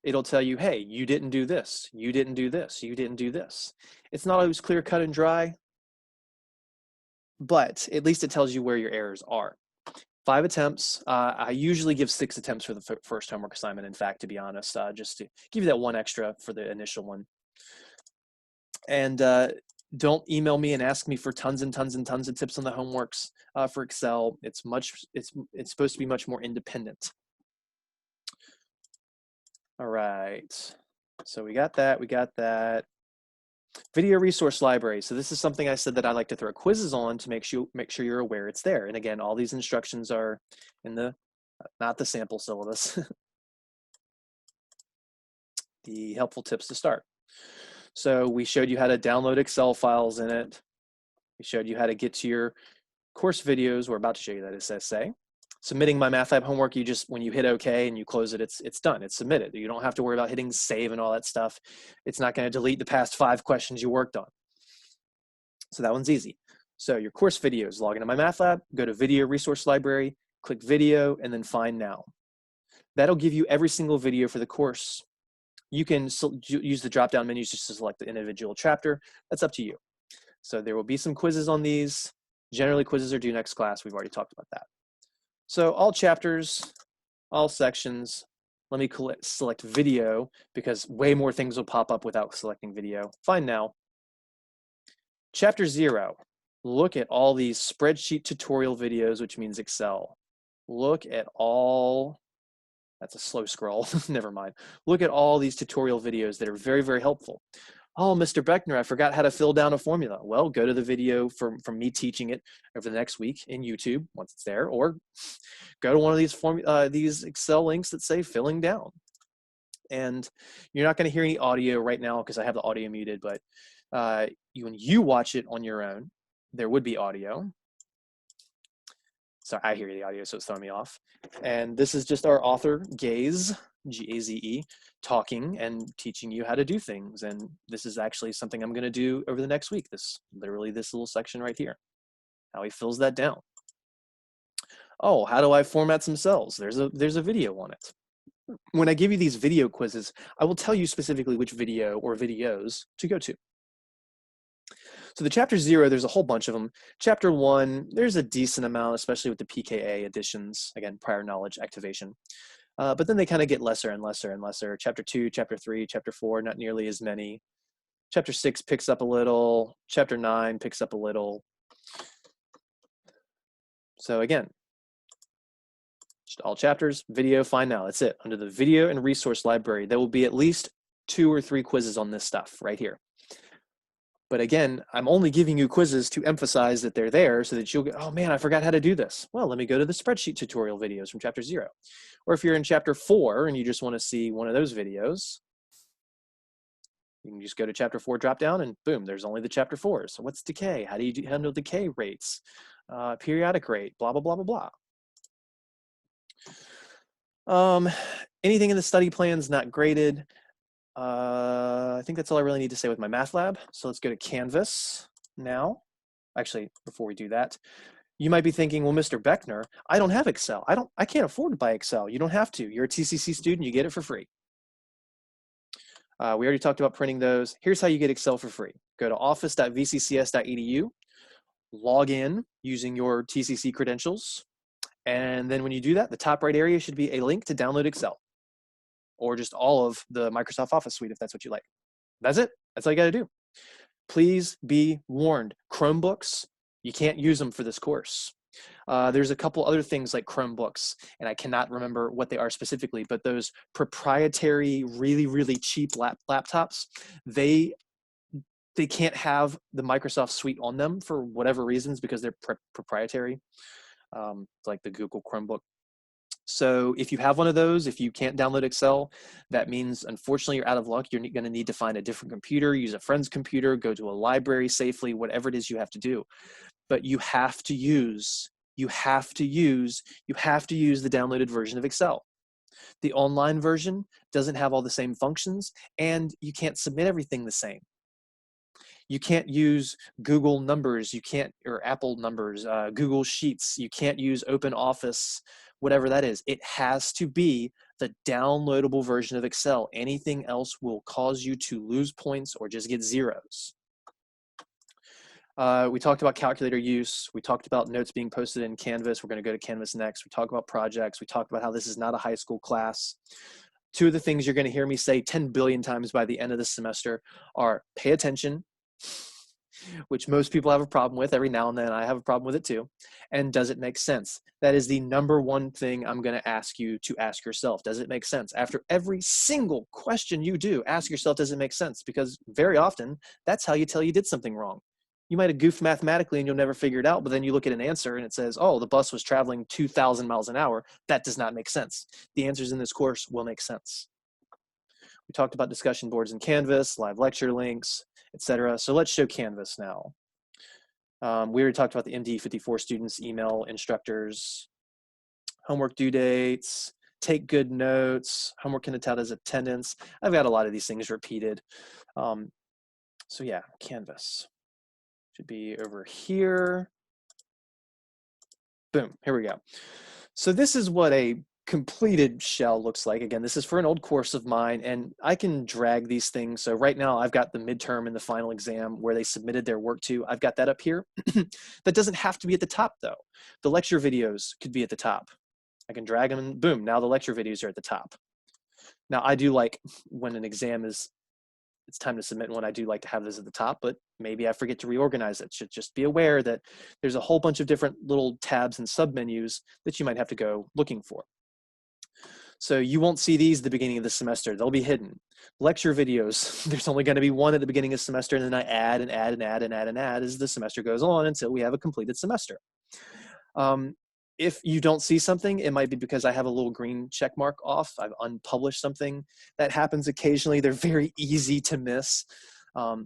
it'll tell you, hey, you didn't do this, you didn't do this, you didn't do this. It's not always clear, cut, and dry, but at least it tells you where your errors are. 5 attempts. I usually give 6 attempts for the first homework assignment, in fact, to be honest, just to give you that one extra for the initial one. And don't email me and ask me for tons and tons and tons of tips on the homeworks for Excel. It's supposed to be much more independent. All right, so we got that. Video resource library. So this is something I said that I like to throw quizzes on to make sure you're aware it's there. And again, all these instructions are in the, not the sample syllabus, the helpful tips to start. So we showed you how to download Excel files in it. We showed you how to get to your course videos. We're about to show you that as essay. Submitting Mymathlab homework, when you hit OK and you close it, it's done, it's submitted. You don't have to worry about hitting save and all that stuff. It's not going to delete the past 5 questions you worked on. So that one's easy. So your course videos, log into Mymathlab, go to video resource library, click video, and then find now. That'll give you every single video for the course. You can use the drop-down menus just to select the individual chapter. That's up to you. So there will be some quizzes on these. Generally, quizzes are due next class. We've already talked about that. So all chapters, all sections. Let me select video because way more things will pop up without selecting video. Find now. Chapter 0. Look at all these spreadsheet tutorial videos, which means Excel. Look at all, that's a slow scroll, never mind. Look at all these tutorial videos that are very, very helpful. Oh, Mr. Beckner, I forgot how to fill down a formula. Well, go to the video from me teaching it over the next week in YouTube once it's there, or go to one of these Excel links that say filling down. And you're not going to hear any audio right now because I have the audio muted, but when you watch it on your own, there would be audio. Sorry, I hear the audio, so it's throwing me off. And this is just our author, Gaze, G-A-Z-E, talking and teaching you how to do things. And this is actually something I'm going to do over the next week. Literally this little section right here, how he fills that down. Oh, how do I format some cells? There's a video on it. When I give you these video quizzes, I will tell you specifically which video or videos to go to. So the chapter 0, there's a whole bunch of them. Chapter 1, there's a decent amount, especially with the PKA additions, again, prior knowledge activation. But then they kind of get lesser and lesser and lesser. Chapter 2, Chapter 3, Chapter 4, not nearly as many. Chapter 6 picks up a little. Chapter 9 picks up a little. So again, just all chapters, video, find now. That's it. Under the video and resource library, there will be at least 2 or 3 quizzes on this stuff right here. But again, I'm only giving you quizzes to emphasize that they're there so that you'll go, oh man, I forgot how to do this. Well, let me go to the spreadsheet tutorial videos from chapter 0. Or if you're in chapter 4 and you just want to see one of those videos, you can just go to chapter 4 drop down and boom, there's only the chapter 4. So what's decay? How do you handle decay rates? Periodic rate, blah, blah, blah, blah, blah. Anything in the study plan is not graded. I think that's all I really need to say with Mymathlab. So let's go to Canvas now. Actually, before we do that, you might be thinking, well, Mr. Beckner, I don't have Excel. I can't afford to buy Excel. You don't have to. You're a TCC student. You get it for free. We already talked about printing those. Here's how you get Excel for free. Go to office.vccs.edu, log in using your TCC credentials. And then when you do that, the top right area should be a link to download Excel, or just all of the Microsoft Office suite if that's what you like. That's it. That's all you got to do. Please be warned. Chromebooks, you can't use them for this course. There's a couple other things like Chromebooks, and I cannot remember what they are specifically, but those proprietary, really, really cheap laptops, they can't have the Microsoft suite on them for whatever reasons because they're proprietary, like the Google Chromebook. So if you have one of those, if you can't download Excel, that means unfortunately you're out of luck. You're going to need to find a different computer, use a friend's computer, go to a library safely, whatever it is you have to do. But you have to use the downloaded version of Excel. The online version doesn't have all the same functions, and you can't submit everything the same. You can't use Google numbers, or Apple numbers, Google Sheets, you can't use Open Office, whatever that is. It has to be the downloadable version of Excel. Anything else will cause you to lose points or just get zeros. We talked about calculator use. We talked about notes being posted in Canvas. We're going to go to Canvas next. We talked about projects. We talked about how this is not a high school class. 2 of the things you're going to hear me say 10 billion times by the end of the semester are pay attention, which most people have a problem with. Every now and then I have a problem with it too. And does it make sense? That is the #1 thing I'm going to ask you to ask yourself. Does it make sense? After every single question you do, ask yourself, does it make sense? Because very often that's how you tell you did something wrong. You might have goofed mathematically and you'll never figure it out, but then you look at an answer and it says, oh, the bus was traveling 2,000 miles an hour. That does not make sense. The answers in this course will make sense. We talked about discussion boards in Canvas, live lecture links, etc. So let's show Canvas now. We already talked about the MD 54 students, email instructors, homework due dates, take good notes, homework can tout as attendance. I've got a lot of these things repeated. So yeah, Canvas should be over here. Boom, here we go. So this is what a completed shell looks like. Again, this is for an old course of mine, and I can drag these things. So right now I've got the midterm and the final exam where they submitted their work to. I've got that up here. That doesn't have to be at the top though. The lecture videos could be at the top. I can drag them and boom, now the lecture videos are at the top. Now I do like when an exam is, it's time to submit one, I do like to have this at the top, but maybe I forget to reorganize it. Should just be aware that there's a whole bunch of different little tabs and submenus that you might have to go looking for. So you won't see these at the beginning of the semester. They'll be hidden. Lecture videos, there's only going to be one at the beginning of the semester, and then I add and add and add and add and add as the semester goes on until we have a completed semester. If you don't see something, it might be because I have a little green check mark off. I've unpublished something. That happens occasionally. They're very easy to miss.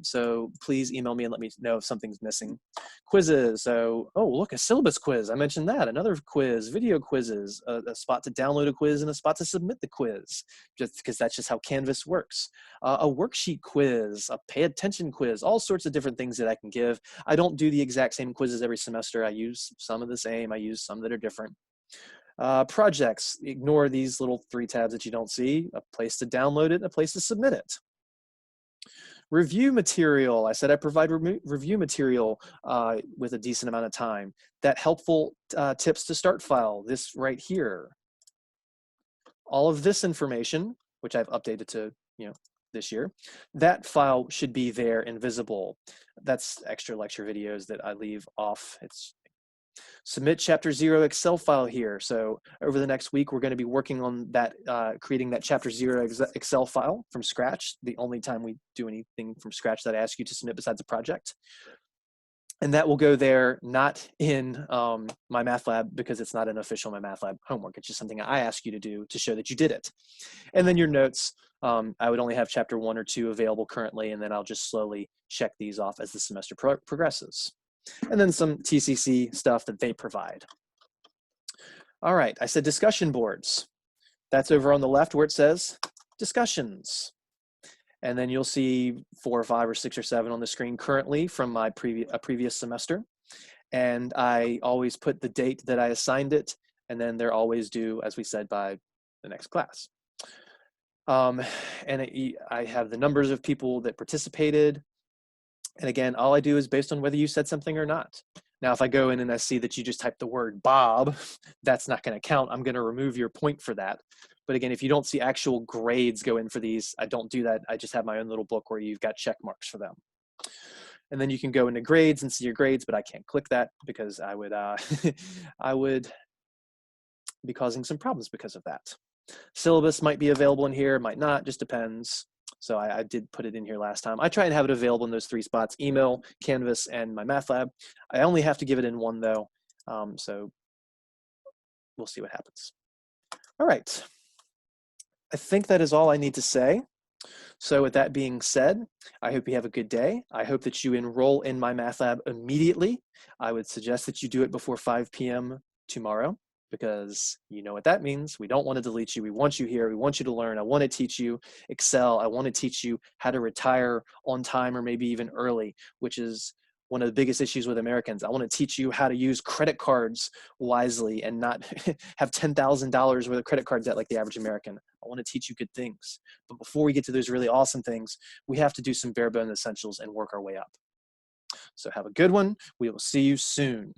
So please email me and let me know if something's missing. Quizzes. So, oh, look, a syllabus quiz. I mentioned that. Another quiz, video quizzes, a spot to download a quiz and a spot to submit the quiz, just because that's just how Canvas works. A worksheet quiz, a pay attention quiz, all sorts of different things that I can give. I don't do the exact same quizzes every semester. I use some of the same. I use some that are different. Projects, ignore these little 3 tabs that you don't see, a place to download it and a place to submit it. Review material. I said I provide review material with a decent amount of time. That helpful tips to start file, this right here. All of this information, which I've updated to, this year, that file should be there and visible. That's extra lecture videos that I leave off. It's submit chapter 0 Excel file here. So over the next week, we're going to be working on that, creating that chapter 0 Excel file from scratch. The only time we do anything from scratch that I ask you to submit besides a project. And that will go there, not in Mymathlab, because it's not an official Mymathlab homework. It's just something I ask you to do to show that you did it. And then your notes, I would only have chapter 1 or 2 available currently, and then I'll just slowly check these off as the semester progresses. And then some TCC stuff that they provide. All right, I said discussion boards. That's over on the left where it says discussions. And then you'll see 4 or 5 or 6 or 7 on the screen currently from my previous semester. And I always put the date that I assigned it, and then they're always due, as we said, by the next class. I have the numbers of people that participated. And again, all I do is based on whether you said something or not. Now, if I go in and I see that you just typed the word Bob, that's not going to count. I'm going to remove your point for that. But again, if you don't see actual grades go in for these, I don't do that. I just have my own little book where you've got check marks for them. And then you can go into grades and see your grades, but I can't click that because I would, I would be causing some problems because of that. Syllabus might be available in here, might not, just depends. So I did put it in here last time. I try and have it available in those 3 spots: email, Canvas, and Mymathlab. I only have to give it in one though, so we'll see what happens. All right, I think that is all I need to say. So with that being said, I hope you have a good day. I hope that you enroll in Mymathlab immediately. I would suggest that you do it before 5 p.m. tomorrow, because you know what that means. We don't want to delete you. We want you here. We want you to learn. I want to teach you Excel. I want to teach you how to retire on time or maybe even early, which is one of the biggest issues with Americans. I want to teach you how to use credit cards wisely and not have $10,000 worth of credit card debt like the average American. I want to teach you good things. But before we get to those really awesome things, we have to do some bare bones essentials and work our way up. So have a good one. We will see you soon.